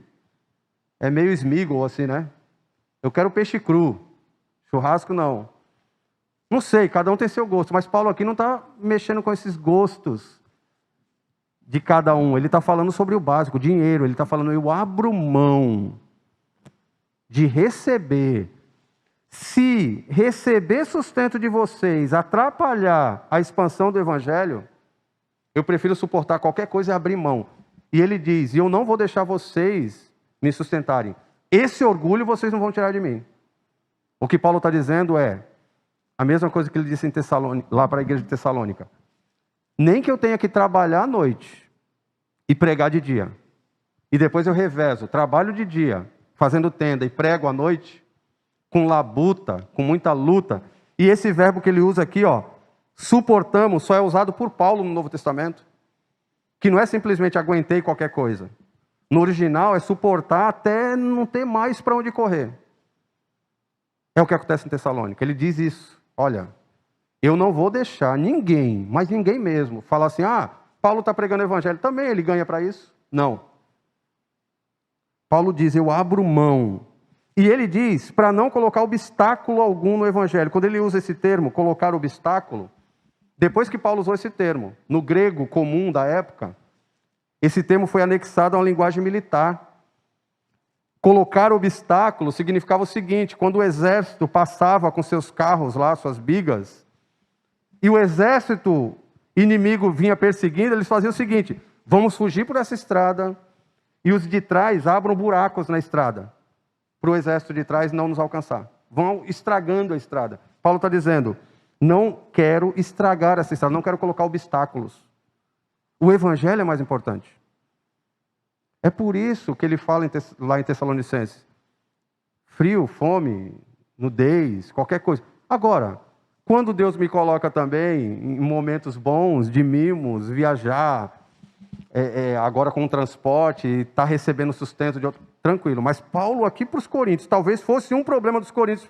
é meio smiggle assim, né? Eu quero peixe cru. Churrasco não. Não sei, cada um tem seu gosto. Mas Paulo aqui não está mexendo com esses gostos de cada um. Ele está falando sobre o básico, dinheiro. Ele está falando, eu abro mão de receber. Se receber sustento de vocês atrapalhar a expansão do Evangelho, eu prefiro suportar qualquer coisa e abrir mão. E ele diz, e eu não vou deixar vocês me sustentarem. Esse orgulho vocês não vão tirar de mim. O que Paulo está dizendo é a mesma coisa que ele disse em lá para a igreja de Tessalônica. Nem que eu tenha que trabalhar à noite e pregar de dia. E depois eu revezo, trabalho de dia, fazendo tenda e prego à noite, com labuta, com muita luta. E esse verbo que ele usa aqui, ó, suportamos, só é usado por Paulo no Novo Testamento. Que não é simplesmente aguentei qualquer coisa. No original é suportar até não ter mais para onde correr. É o que acontece em Tessalônica. Ele diz isso. Olha, eu não vou deixar ninguém, mas ninguém mesmo, falar assim, ah, Paulo está pregando o Evangelho, também ele ganha para isso? Não. Paulo diz, eu abro mão. E ele diz, para não colocar obstáculo algum no Evangelho. Quando ele usa esse termo, colocar obstáculo, depois que Paulo usou esse termo, no grego comum da época, esse termo foi anexado a uma linguagem militar. Colocar obstáculo significava o seguinte, quando o exército passava com seus carros lá, suas bigas, e o exército inimigo vinha perseguindo, eles faziam o seguinte, vamos fugir por essa estrada, e os de trás abram buracos na estrada, para o exército de trás não nos alcançar. Vão estragando a estrada. Paulo está dizendo, não quero estragar essa estrada, não quero colocar obstáculos. O Evangelho é mais importante. É por isso que ele fala lá em Tessalonicenses. Frio, fome, nudez, qualquer coisa. Agora, quando Deus me coloca também em momentos bons, de mimos, viajar, agora com o transporte, está recebendo sustento de outro. Tranquilo. Mas Paulo aqui para os coríntios, talvez fosse um problema dos coríntios,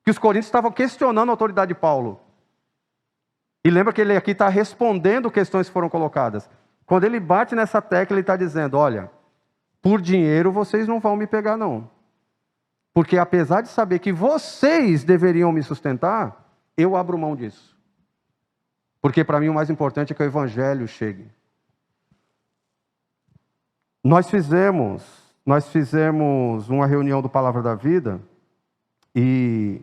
que os coríntios estavam questionando a autoridade de Paulo. E lembra que ele aqui está respondendo questões que foram colocadas. Quando ele bate nessa tecla, ele está dizendo, olha, por dinheiro vocês não vão me pegar não. Porque apesar de saber que vocês deveriam me sustentar, eu abro mão disso. Porque para mim o mais importante é que o evangelho chegue. Nós fizemos uma reunião do Palavra da Vida e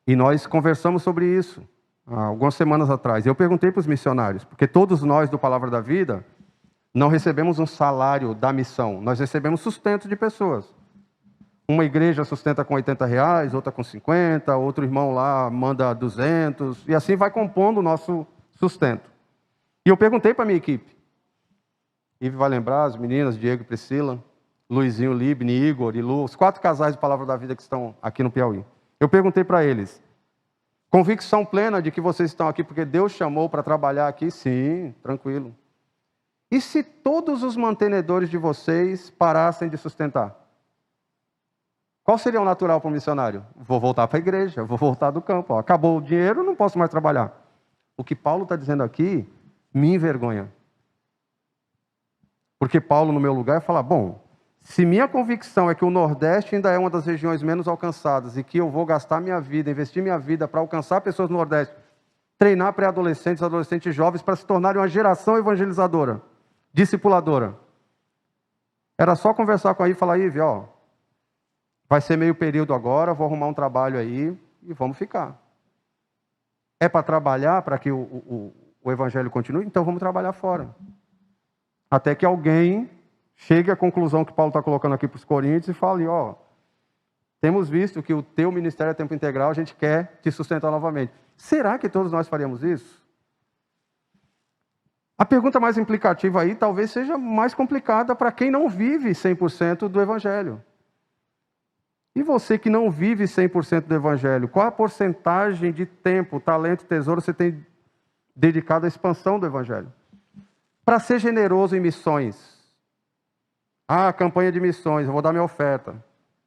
nós conversamos sobre isso há algumas semanas atrás. Eu perguntei para os missionários, porque todos nós do Palavra da Vida não recebemos um salário da missão, nós recebemos sustento de pessoas. Uma igreja sustenta com R$80, outra com 50, outro irmão lá manda 200, e assim vai compondo o nosso sustento. E eu perguntei para a minha equipe, Ive vai lembrar, as meninas, Diego e Priscila, Luizinho, Libni, Igor e Lu, os 4 casais de Palavra da Vida que estão aqui no Piauí. Eu perguntei para eles, convicção plena de que vocês estão aqui porque Deus chamou para trabalhar aqui? Sim, tranquilo. E se todos os mantenedores de vocês parassem de sustentar? Qual seria o natural para um missionário? Vou voltar para a igreja, vou voltar do campo. Ó, acabou o dinheiro, não posso mais trabalhar. O que Paulo está dizendo aqui me envergonha. Porque Paulo, no meu lugar, fala, bom, se minha convicção é que o Nordeste ainda é uma das regiões menos alcançadas e que eu vou gastar minha vida, investir minha vida para alcançar pessoas no Nordeste, treinar pré-adolescentes, adolescentes jovens para se tornarem uma geração evangelizadora, discipuladora. Era só conversar com a Ive e falar, Ive, ó, vai ser meio período agora, vou arrumar um trabalho aí e vamos ficar. É para trabalhar, para que o evangelho continue? Então vamos trabalhar fora. Até que alguém chegue à conclusão que Paulo está colocando aqui para os coríntios e fale, ó, temos visto que o teu ministério é tempo integral, a gente quer te sustentar novamente. Será que todos nós faríamos isso? A pergunta mais implicativa aí talvez seja mais complicada para quem não vive 100% do evangelho. E você que não vive 100% do evangelho, qual a porcentagem de tempo, talento, tesouro você tem dedicado à expansão do evangelho? Para ser generoso em missões. Ah, campanha de missões, eu vou dar minha oferta.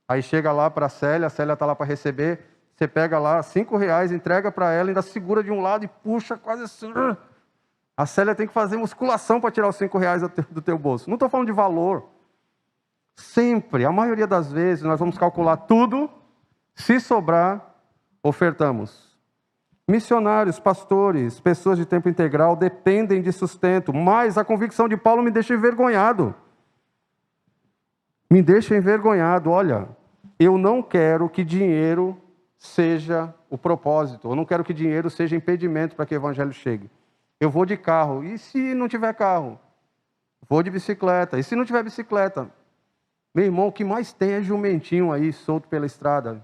Aí chega lá para a Célia está lá para receber, você pega lá R$5, entrega para ela, ainda segura de um lado e puxa quase assim. A Célia tem que fazer musculação para tirar os R$5 do teu bolso. Não estou falando de valor. Sempre, a maioria das vezes, nós vamos calcular tudo, se sobrar, ofertamos. Missionários, pastores, pessoas de tempo integral dependem de sustento, mas a convicção de Paulo me deixa envergonhado. Me deixa envergonhado. Olha, eu não quero que dinheiro seja o propósito, eu não quero que dinheiro seja impedimento para que o evangelho chegue. Eu vou de carro, e se não tiver carro? Vou de bicicleta, e se não tiver bicicleta? Meu irmão, o que mais tem é jumentinho aí, solto pela estrada,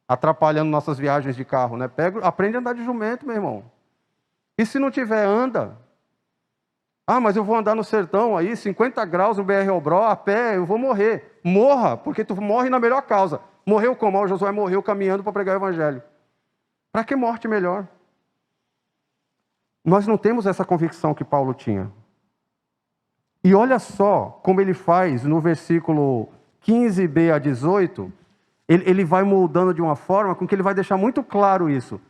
atrapalhando nossas viagens de carro, né? Aprende a andar de jumento, meu irmão. E se não tiver, anda. Ah, mas eu vou andar no sertão aí, 50 graus no BR-Obró, a pé, eu vou morrer. Morra, porque tu morre na melhor causa. Morreu como? O Josué morreu caminhando para pregar o evangelho. Para que morte melhor? Nós não temos essa convicção que Paulo tinha. E olha só como ele faz no versículo 15b a 18, ele vai moldando de uma forma com que ele vai deixar muito claro isso.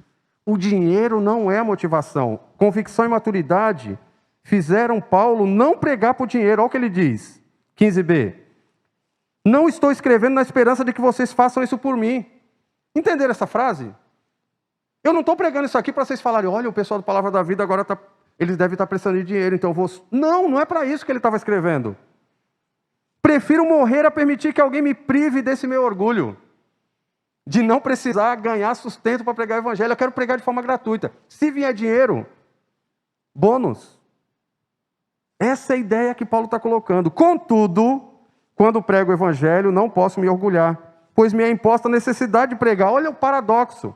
O dinheiro não é a motivação. Convicção e maturidade fizeram Paulo não pregar por dinheiro. Olha o que ele diz, 15b. Não estou escrevendo na esperança de que vocês façam isso por mim. Entenderam essa frase? Eu não estou pregando isso aqui para vocês falarem, olha, o pessoal do Palavra da Vida agora eles devem estar precisando de dinheiro, então eu vou... Não, não é para isso que ele estava escrevendo. Prefiro morrer a permitir que alguém me prive desse meu orgulho, de não precisar ganhar sustento para pregar o evangelho. Eu quero pregar de forma gratuita. Se vier dinheiro, bônus. Essa é a ideia que Paulo está colocando. Contudo, quando prego o evangelho, não posso me orgulhar, pois me é imposta a necessidade de pregar. Olha o paradoxo.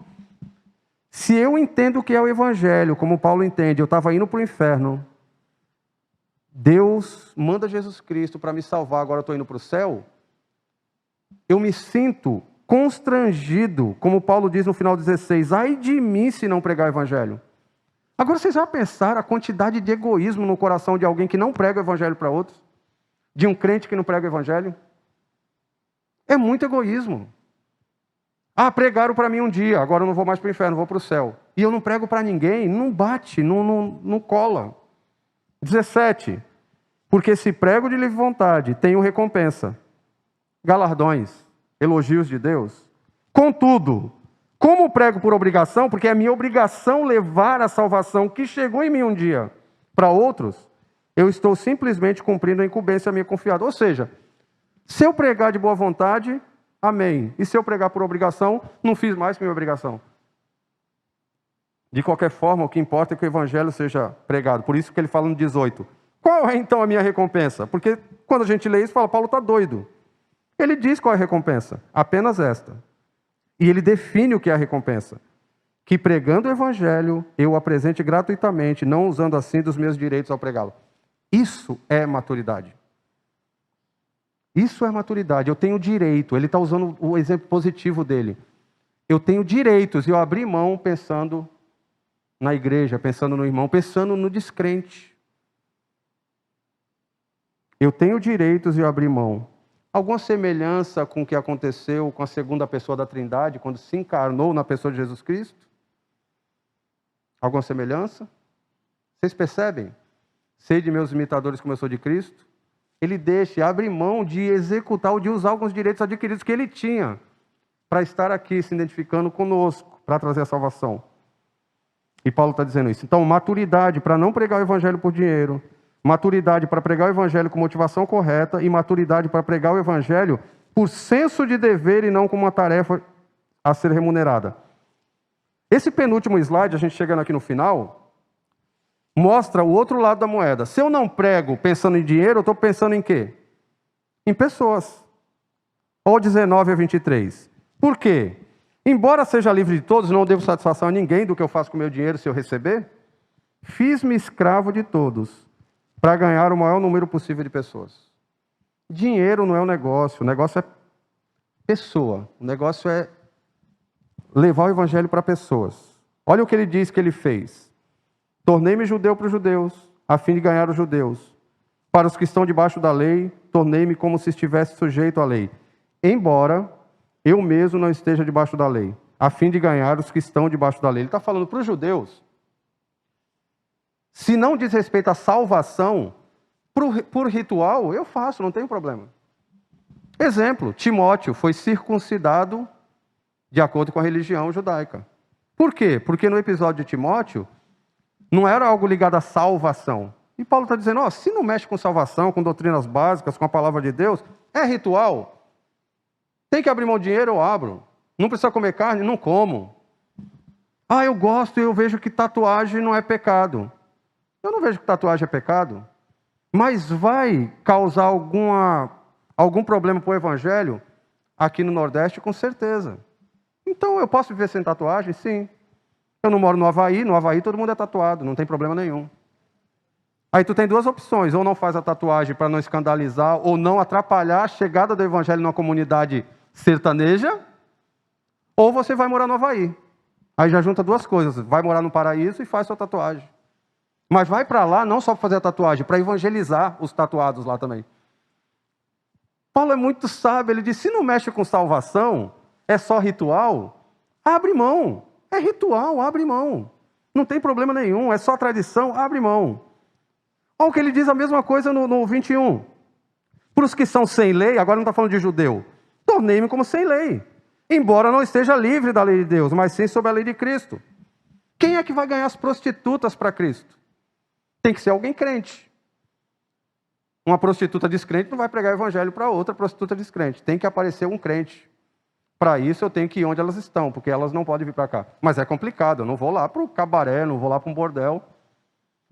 Se eu entendo o que é o evangelho, como Paulo entende, eu estava indo para o inferno, Deus manda Jesus Cristo para me salvar, agora eu estou indo para o céu, eu me sinto constrangido, como Paulo diz no final 16, ai de mim se não pregar o evangelho. Agora, vocês já pensaram a quantidade de egoísmo no coração de alguém que não prega o evangelho para outros? De um crente que não prega o evangelho? É muito egoísmo. Ah, pregaram para mim um dia, agora eu não vou mais para o inferno, vou para o céu. E eu não prego para ninguém, não bate, não cola. 17. Porque se prego de livre vontade, tenho recompensa, galardões, elogios de Deus. Contudo, como prego por obrigação, porque é minha obrigação levar a salvação que chegou em mim um dia para outros, eu estou simplesmente cumprindo a incumbência minha confiada. Ou seja, se eu pregar de boa vontade, amém. E se eu pregar por obrigação, não fiz mais que minha obrigação. De qualquer forma, o que importa é que o evangelho seja pregado. Por isso que ele fala no 18. Qual é então a minha recompensa? Porque quando a gente lê isso, fala, Paulo está doido. Ele diz qual é a recompensa. Apenas esta. E ele define o que é a recompensa. Que pregando o evangelho, eu o apresente gratuitamente, não usando assim dos meus direitos ao pregá-lo. Isso é maturidade. Isso é maturidade. Eu tenho direito. Ele está usando o exemplo positivo dele. Eu tenho direitos e eu abri mão pensando na igreja, pensando no irmão, pensando no descrente. Eu tenho direitos e eu abri mão. Alguma semelhança com o que aconteceu com a segunda pessoa da Trindade, quando se encarnou na pessoa de Jesus Cristo? Alguma semelhança? Vocês percebem? Sede meus imitadores como eu sou de Cristo. Ele abre mão de executar ou de usar alguns direitos adquiridos que ele tinha para estar aqui se identificando conosco, para trazer a salvação. E Paulo está dizendo isso. Então, maturidade para não pregar o evangelho por dinheiro, maturidade para pregar o evangelho com motivação correta e maturidade para pregar o evangelho por senso de dever e não como uma tarefa a ser remunerada. Esse penúltimo slide, a gente chegando aqui no final, mostra o outro lado da moeda. Se eu não prego pensando em dinheiro, eu estou pensando em quê? Em pessoas. Olha 19 a 23. Por quê? Embora seja livre de todos, não devo satisfação a ninguém do que eu faço com o meu dinheiro se eu receber. Fiz-me escravo de todos, para ganhar o maior número possível de pessoas. Dinheiro não é um negócio, o negócio é pessoa. O negócio é levar o evangelho para pessoas. Olha o que ele diz que ele fez. Tornei-me judeu para os judeus, a fim de ganhar os judeus. Para os que estão debaixo da lei, tornei-me como se estivesse sujeito à lei. Embora eu mesmo não esteja debaixo da lei, a fim de ganhar os que estão debaixo da lei. Ele está falando para os judeus. Se não diz respeito à salvação, por ritual, eu faço, não tem problema. Exemplo, Timóteo foi circuncidado de acordo com a religião judaica. Por quê? Porque no episódio de Timóteo, não era algo ligado à salvação. E Paulo está dizendo, se não mexe com salvação, com doutrinas básicas, com a palavra de Deus, é ritual. Tem que abrir mão de dinheiro, eu abro. Não precisa comer carne? Não como. Eu gosto e eu vejo que tatuagem não é pecado. Eu não vejo que tatuagem é pecado. Mas vai causar algum problema para o evangelho aqui no Nordeste, com certeza. Então, eu posso viver sem tatuagem? Sim. Eu não moro no Havaí todo mundo é tatuado, não tem problema nenhum. Aí tu tem duas opções, ou não faz a tatuagem para não escandalizar, ou não atrapalhar a chegada do evangelho numa comunidade sertaneja, ou você vai morar no Havaí. Aí já junta duas coisas, vai morar no paraíso e faz sua tatuagem. Mas vai para lá não só para fazer a tatuagem, para evangelizar os tatuados lá também. Paulo é muito sábio, ele diz, se não mexe com salvação, é só ritual, abre mão. É ritual, abre mão. Não tem problema nenhum, é só tradição, abre mão. Olha o que ele diz a mesma coisa no 21. Para os que são sem lei, agora não está falando de judeu, tornei-me como sem lei. Embora não esteja livre da lei de Deus, mas sim sob a lei de Cristo. Quem é que vai ganhar as prostitutas para Cristo? Tem que ser alguém crente. Uma prostituta descrente não vai pregar o evangelho para outra prostituta descrente. Tem que aparecer um crente. Para isso eu tenho que ir onde elas estão, porque elas não podem vir para cá. Mas é complicado, eu não vou lá para o cabaré, não vou lá para um bordel.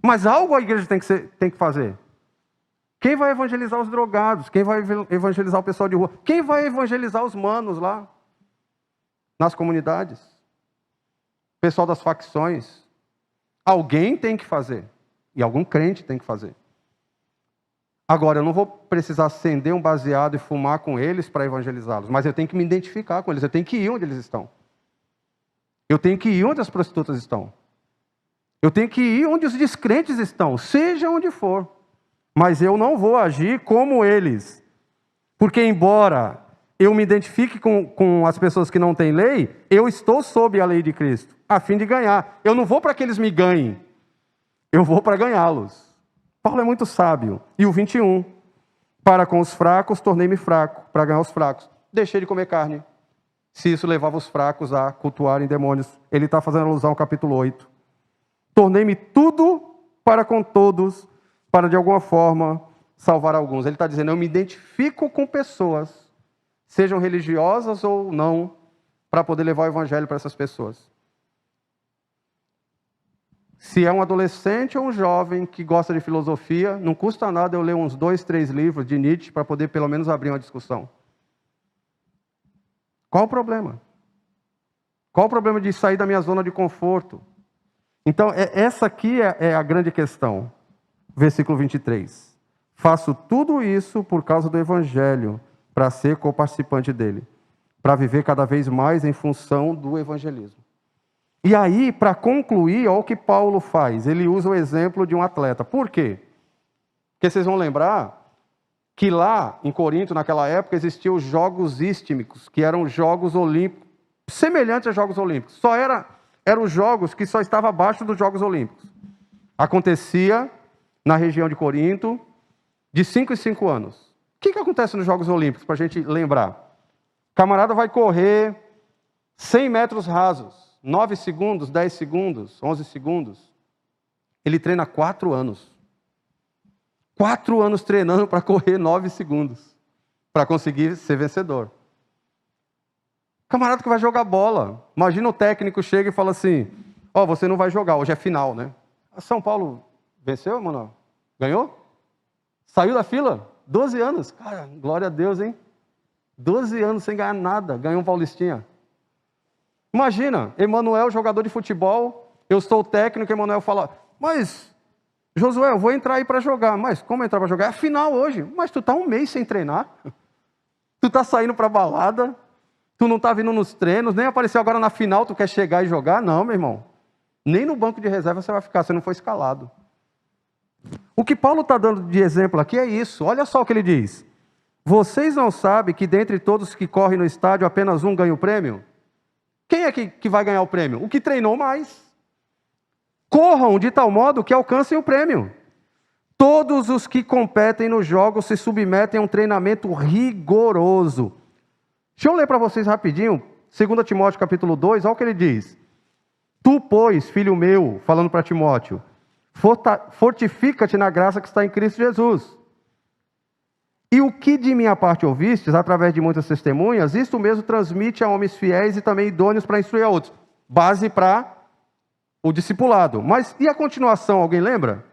Mas algo a igreja tem que fazer. Quem vai evangelizar os drogados? Quem vai evangelizar o pessoal de rua? Quem vai evangelizar os manos lá? Nas comunidades? O pessoal das facções? Alguém tem que fazer. E algum crente tem que fazer. Agora, eu não vou precisar acender um baseado e fumar com eles para evangelizá-los, mas eu tenho que me identificar com eles, eu tenho que ir onde eles estão. Eu tenho que ir onde as prostitutas estão. Eu tenho que ir onde os descrentes estão, seja onde for. Mas eu não vou agir como eles. Porque embora eu me identifique com as pessoas que não têm lei, eu estou sob a lei de Cristo, a fim de ganhar. Eu não vou para que eles me ganhem, eu vou para ganhá-los. Paulo é muito sábio. E o 21, para com os fracos, tornei-me fraco, para ganhar os fracos. Deixei de comer carne, se isso levava os fracos a cultuarem demônios. Ele está fazendo alusão ao capítulo 8. Tornei-me tudo para com todos, para de alguma forma salvar alguns. Ele está dizendo, eu me identifico com pessoas, sejam religiosas ou não, para poder levar o evangelho para essas pessoas. Se é um adolescente ou um jovem que gosta de filosofia, não custa nada eu ler uns 2, 3 livros de Nietzsche para poder pelo menos abrir uma discussão. Qual o problema? Qual o problema de sair da minha zona de conforto? Então, essa aqui é a grande questão. Versículo 23. Faço tudo isso por causa do evangelho, para ser coparticipante dele, para viver cada vez mais em função do evangelismo. E aí, para concluir, olha o que Paulo faz. Ele usa o exemplo de um atleta. Por quê? Porque vocês vão lembrar que lá em Corinto, naquela época, existiam os Jogos Istmicos, que eram Jogos Olímpicos, semelhantes a Jogos Olímpicos. Eram os jogos que só estavam abaixo dos Jogos Olímpicos. Acontecia na região de Corinto, de 5 em 5 anos. O que acontece nos Jogos Olímpicos, para a gente lembrar? O camarada vai correr 100 metros rasos. 9 segundos, 10 segundos, 11 segundos. Ele treina 4 anos. 4 anos treinando para correr 9 segundos. Para conseguir ser vencedor. Camarada que vai jogar bola. Imagina o técnico chega e fala assim, você não vai jogar, hoje é final, né? São Paulo venceu, mano? Ganhou? Saiu da fila? 12 anos. Cara, glória a Deus, hein? 12 anos sem ganhar nada. Ganhou um Paulistinha. Imagina, Emanuel, jogador de futebol, eu sou o técnico, Emanuel fala, mas, Josué, eu vou entrar aí para jogar. Mas como entrar para jogar? É a final hoje. Mas tu tá um mês sem treinar. Tu tá saindo para balada, tu não tá vindo nos treinos, nem apareceu agora na final, tu quer chegar e jogar? Não, meu irmão. Nem no banco de reserva você vai ficar, você não foi escalado. O que Paulo está dando de exemplo aqui é isso. Olha só o que ele diz. Vocês não sabem que dentre todos que correm no estádio, apenas um ganha o prêmio? Quem é que vai ganhar o prêmio? O que treinou mais. Corram de tal modo que alcancem o prêmio. Todos os que competem nos jogos se submetem a um treinamento rigoroso. Deixa eu ler para vocês rapidinho, 2 Timóteo capítulo 2, olha o que ele diz. Tu, pois, filho meu, falando para Timóteo, fortifica-te na graça que está em Cristo Jesus. E o que de minha parte ouvistes, através de muitas testemunhas, isto mesmo transmite a homens fiéis e também idôneos para instruir a outros. Base para o discipulado. Mas e a continuação, alguém lembra?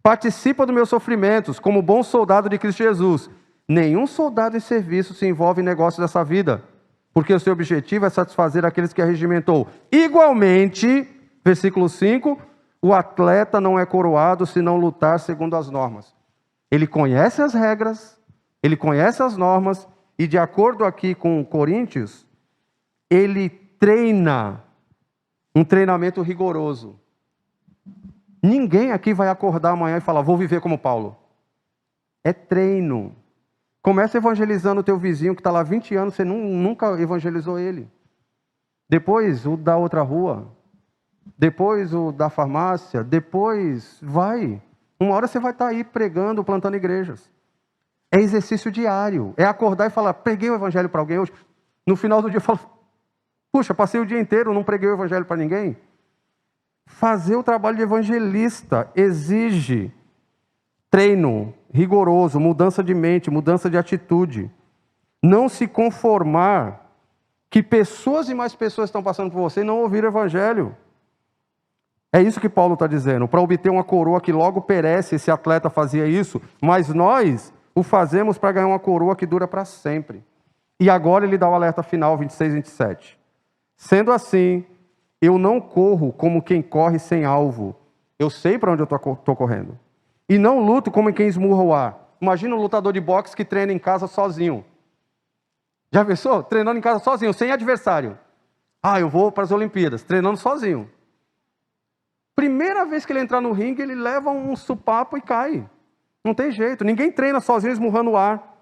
Participa dos meus sofrimentos, como bom soldado de Cristo Jesus. Nenhum soldado em serviço se envolve em negócios dessa vida, porque o seu objetivo é satisfazer aqueles que arregimentou. Igualmente, versículo 5, o atleta não é coroado se não lutar segundo as normas. Ele conhece as regras, ele conhece as normas, e de acordo aqui com Coríntios, ele treina um treinamento rigoroso. Ninguém aqui vai acordar amanhã e falar, vou viver como Paulo. É treino. Começa evangelizando o teu vizinho que está lá há 20 anos, você nunca evangelizou ele. Depois o da outra rua, depois o da farmácia, depois vai. Uma hora você vai estar aí pregando, plantando igrejas. É exercício diário. É acordar e falar, preguei o evangelho para alguém hoje. No final do dia eu falo, puxa, passei o dia inteiro, não preguei o evangelho para ninguém. Fazer o trabalho de evangelista exige treino rigoroso, mudança de mente, mudança de atitude. Não se conformar que pessoas e mais pessoas estão passando por você e não ouvir o evangelho. É isso que Paulo está dizendo. Para obter uma coroa que logo perece, esse atleta fazia isso, mas nós o fazemos para ganhar uma coroa que dura para sempre. E agora ele dá o alerta final, 26 e 27. Sendo assim, eu não corro como quem corre sem alvo. Eu sei para onde eu estou correndo. E não luto como quem esmurra o ar. Imagina um lutador de boxe que treina em casa sozinho. Já pensou? Treinando em casa sozinho, sem adversário. Eu vou para as Olimpíadas, treinando sozinho. Primeira vez que ele entrar no ringue, ele leva um supapo e cai. Não tem jeito. Ninguém treina sozinho esmurrando o ar.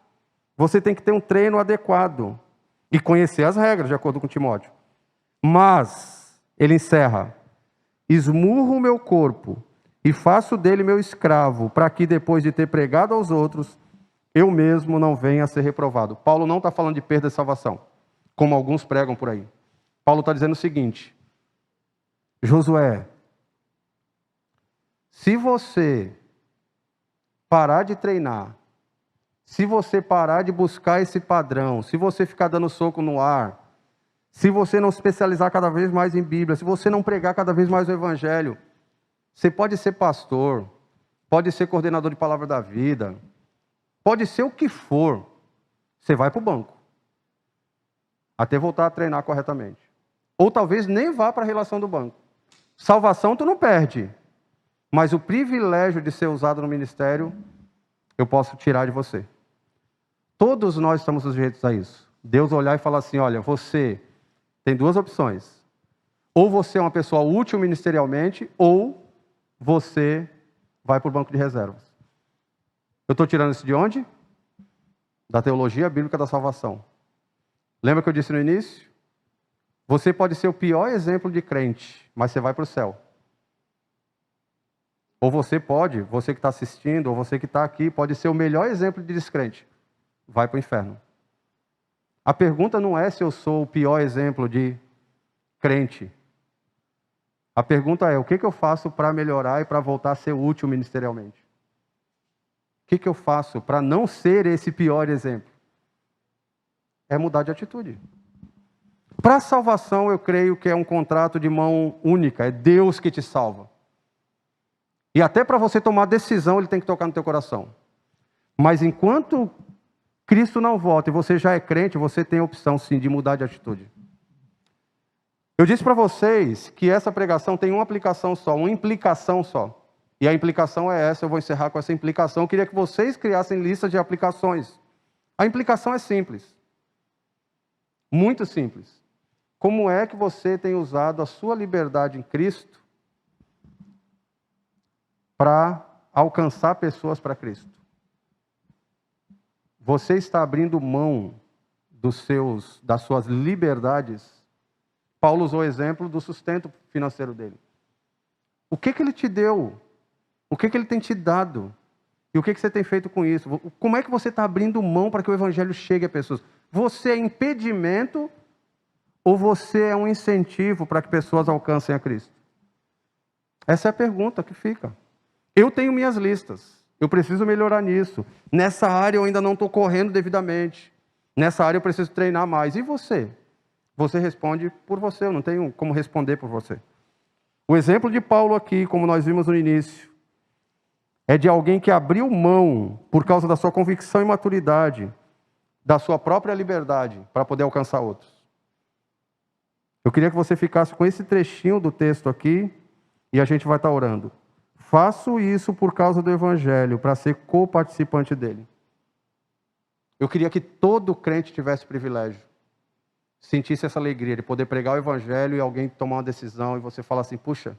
Você tem que ter um treino adequado e conhecer as regras, de acordo com Timóteo. Mas, ele encerra: esmurro o meu corpo e faço dele meu escravo, para que depois de ter pregado aos outros, eu mesmo não venha a ser reprovado. Paulo não está falando de perda de salvação, como alguns pregam por aí. Paulo está dizendo o seguinte: Josué, se você parar de treinar, se você parar de buscar esse padrão, se você ficar dando soco no ar, se você não se especializar cada vez mais em Bíblia, se você não pregar cada vez mais o Evangelho, você pode ser pastor, pode ser coordenador de palavra da vida, pode ser o que for, você vai para o banco, até voltar a treinar corretamente. Ou talvez nem vá para a relação do banco. Salvação tu não perde, mas o privilégio de ser usado no ministério, eu posso tirar de você. Todos nós estamos sujeitos a isso. Deus olhar e falar assim: olha, você tem duas opções. Ou você é uma pessoa útil ministerialmente, ou você vai para o banco de reservas. Eu estou tirando isso de onde? Da teologia bíblica da salvação. Lembra que eu disse no início? Você pode ser o pior exemplo de crente, mas você vai para o céu. Ou você pode, você que está assistindo, ou você que está aqui, pode ser o melhor exemplo de descrente. Vai para o inferno. A pergunta não é se eu sou o pior exemplo de crente. A pergunta é: o que eu faço para melhorar e para voltar a ser útil ministerialmente? O que eu faço para não ser esse pior exemplo? É mudar de atitude. Para a salvação, eu creio que é um contrato de mão única. É Deus que te salva. E até para você tomar decisão, Ele tem que tocar no teu coração. Mas enquanto Cristo não volta e você já é crente, você tem a opção sim de mudar de atitude. Eu disse para vocês que essa pregação tem uma aplicação só, uma implicação só. E a implicação é essa, eu vou encerrar com essa implicação. Eu queria que vocês criassem listas de aplicações. A implicação é simples. Muito simples. Como é que você tem usado a sua liberdade em Cristo para alcançar pessoas para Cristo? Você está abrindo mão das suas liberdades? Paulo usou o exemplo do sustento financeiro dele. O que ele te deu? O que ele tem te dado? E o que você tem feito com isso? Como é que você está abrindo mão para que o Evangelho chegue a pessoas? Você é impedimento ou você é um incentivo para que pessoas alcancem a Cristo? Essa é a pergunta que fica. Eu tenho minhas listas. Eu preciso melhorar nisso. Nessa área eu ainda não estou correndo devidamente. Nessa área eu preciso treinar mais. E você? Você responde por você. Eu não tenho como responder por você. O exemplo de Paulo aqui, como nós vimos no início, é de alguém que abriu mão, por causa da sua convicção e maturidade, da sua própria liberdade, para poder alcançar outros. Eu queria que você ficasse com esse trechinho do texto aqui, e a gente vai estar orando. Faço isso por causa do Evangelho, para ser co-participante dele. Eu queria que todo crente tivesse privilégio, sentisse essa alegria de poder pregar o Evangelho e alguém tomar uma decisão, e você fala assim: puxa,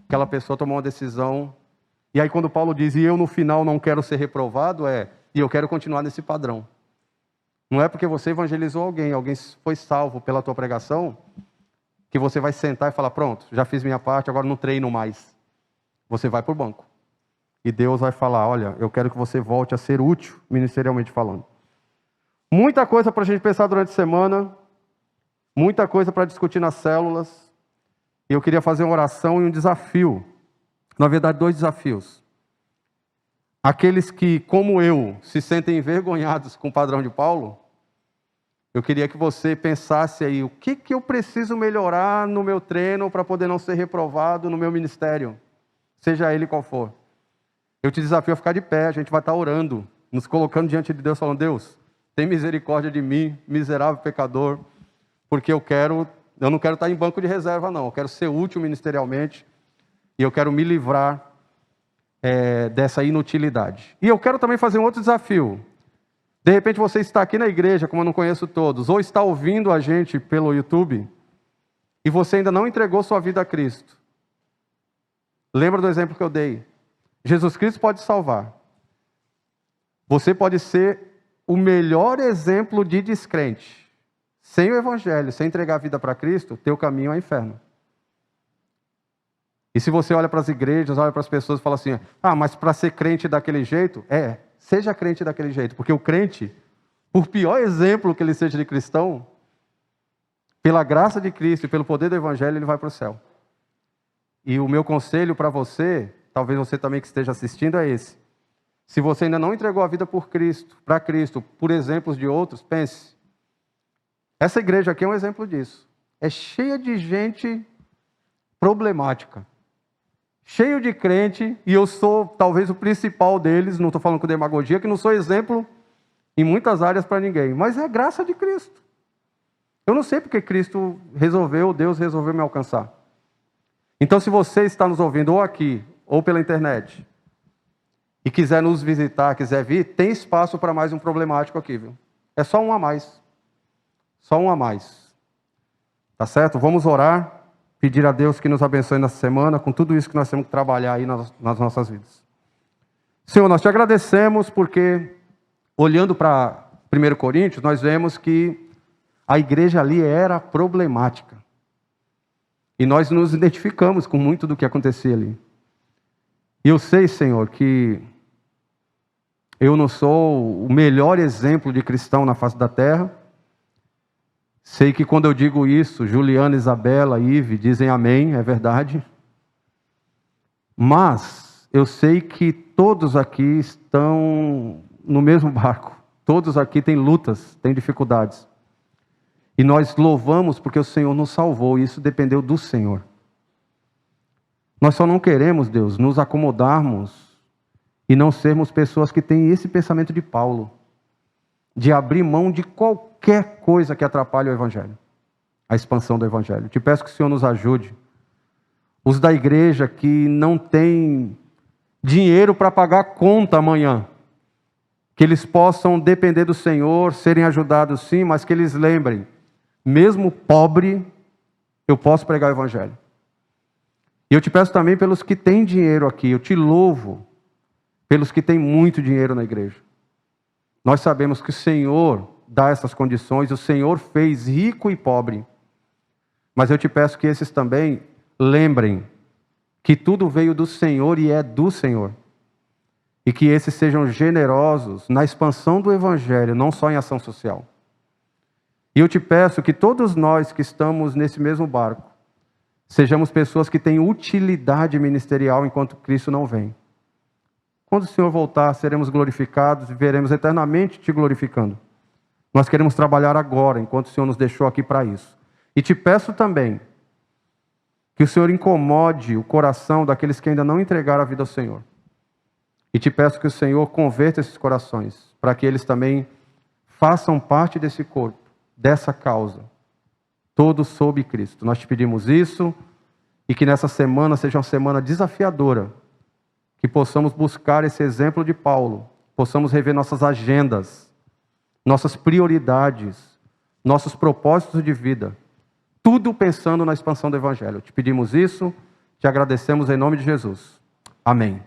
aquela pessoa tomou uma decisão. E aí quando Paulo diz: e eu no final não quero ser reprovado, e eu quero continuar nesse padrão. Não é porque você evangelizou alguém foi salvo pela tua pregação, que você vai sentar e falar: pronto, já fiz minha parte, agora não treino mais. Você vai para o banco. E Deus vai falar: olha, eu quero que você volte a ser útil, ministerialmente falando. Muita coisa para a gente pensar durante a semana, muita coisa para discutir nas células. E eu queria fazer uma oração e um desafio. Na verdade, 2 desafios. Aqueles que, como eu, se sentem envergonhados com o padrão de Paulo, eu queria que você pensasse aí: o que eu preciso melhorar no meu treino para poder não ser reprovado no meu ministério, seja ele qual for. Eu te desafio a ficar de pé, a gente vai estar orando, nos colocando diante de Deus, falando: Deus, tem misericórdia de mim, miserável pecador, porque eu não quero estar em banco de reserva, não. Eu quero ser útil ministerialmente e eu quero me livrar dessa inutilidade. E eu quero também fazer um outro desafio. De repente você está aqui na igreja, como eu não conheço todos, ou está ouvindo a gente pelo YouTube, e você ainda não entregou sua vida a Cristo. Lembra do exemplo que eu dei? Jesus Cristo pode salvar. Você pode ser o melhor exemplo de descrente. Sem o Evangelho, sem entregar a vida para Cristo, teu caminho é o inferno. E se você olha para as igrejas, olha para as pessoas e fala assim, mas para ser crente daquele jeito, seja crente daquele jeito, porque o crente, por pior exemplo que ele seja de cristão, pela graça de Cristo e pelo poder do Evangelho, ele vai para o céu. E o meu conselho para você, talvez você também que esteja assistindo, é esse. Se você ainda não entregou a vida por Cristo, para Cristo, por exemplos de outros, pense. Essa igreja aqui é um exemplo disso. É cheia de gente problemática. Cheio de crente, e eu sou talvez o principal deles, não estou falando com demagogia, que não sou exemplo em muitas áreas para ninguém, mas é a graça de Cristo. Eu não sei porque Deus resolveu me alcançar. Então, se você está nos ouvindo ou aqui, ou pela internet, e quiser nos visitar, quiser vir, tem espaço para mais um problemático aqui, viu? É só um a mais. Só um a mais. Tá certo? Vamos orar. Pedir a Deus que nos abençoe nessa semana, com tudo isso que nós temos que trabalhar aí nas nossas vidas. Senhor, nós te agradecemos porque, olhando para 1 Coríntios, nós vemos que a igreja ali era problemática. E nós nos identificamos com muito do que acontecia ali. E eu sei, Senhor, que eu não sou o melhor exemplo de cristão na face da terra. Sei que quando eu digo isso, Juliana, Isabela, Ive dizem amém, é verdade. Mas eu sei que todos aqui estão no mesmo barco. Todos aqui têm lutas, têm dificuldades. E nós louvamos porque o Senhor nos salvou, e isso dependeu do Senhor. Nós só não queremos, Deus, nos acomodarmos e não sermos pessoas que têm esse pensamento de Paulo, de abrir mão de qualquer coisa que atrapalhe o Evangelho, a expansão do Evangelho. Te peço que o Senhor nos ajude. Os da igreja que não têm dinheiro para pagar a conta amanhã, que eles possam depender do Senhor, serem ajudados sim, mas que eles lembrem, mesmo pobre, eu posso pregar o Evangelho. E eu te peço também pelos que têm dinheiro aqui, eu te louvo pelos que têm muito dinheiro na igreja. Nós sabemos que o Senhor dá essas condições, o Senhor fez rico e pobre. Mas eu te peço que esses também lembrem que tudo veio do Senhor e é do Senhor. E que esses sejam generosos na expansão do Evangelho, não só em ação social. E eu te peço que todos nós que estamos nesse mesmo barco, sejamos pessoas que têm utilidade ministerial enquanto Cristo não vem. Quando o Senhor voltar, seremos glorificados e veremos eternamente te glorificando. Nós queremos trabalhar agora, enquanto o Senhor nos deixou aqui para isso. E te peço também que o Senhor incomode o coração daqueles que ainda não entregaram a vida ao Senhor. E te peço que o Senhor converta esses corações, para que eles também façam parte desse corpo, dessa causa, todos sob Cristo. Nós te pedimos isso, e que nessa semana seja uma semana desafiadora, que possamos buscar esse exemplo de Paulo, possamos rever nossas agendas, nossas prioridades, nossos propósitos de vida, tudo pensando na expansão do Evangelho. Te pedimos isso, te agradecemos em nome de Jesus. Amém.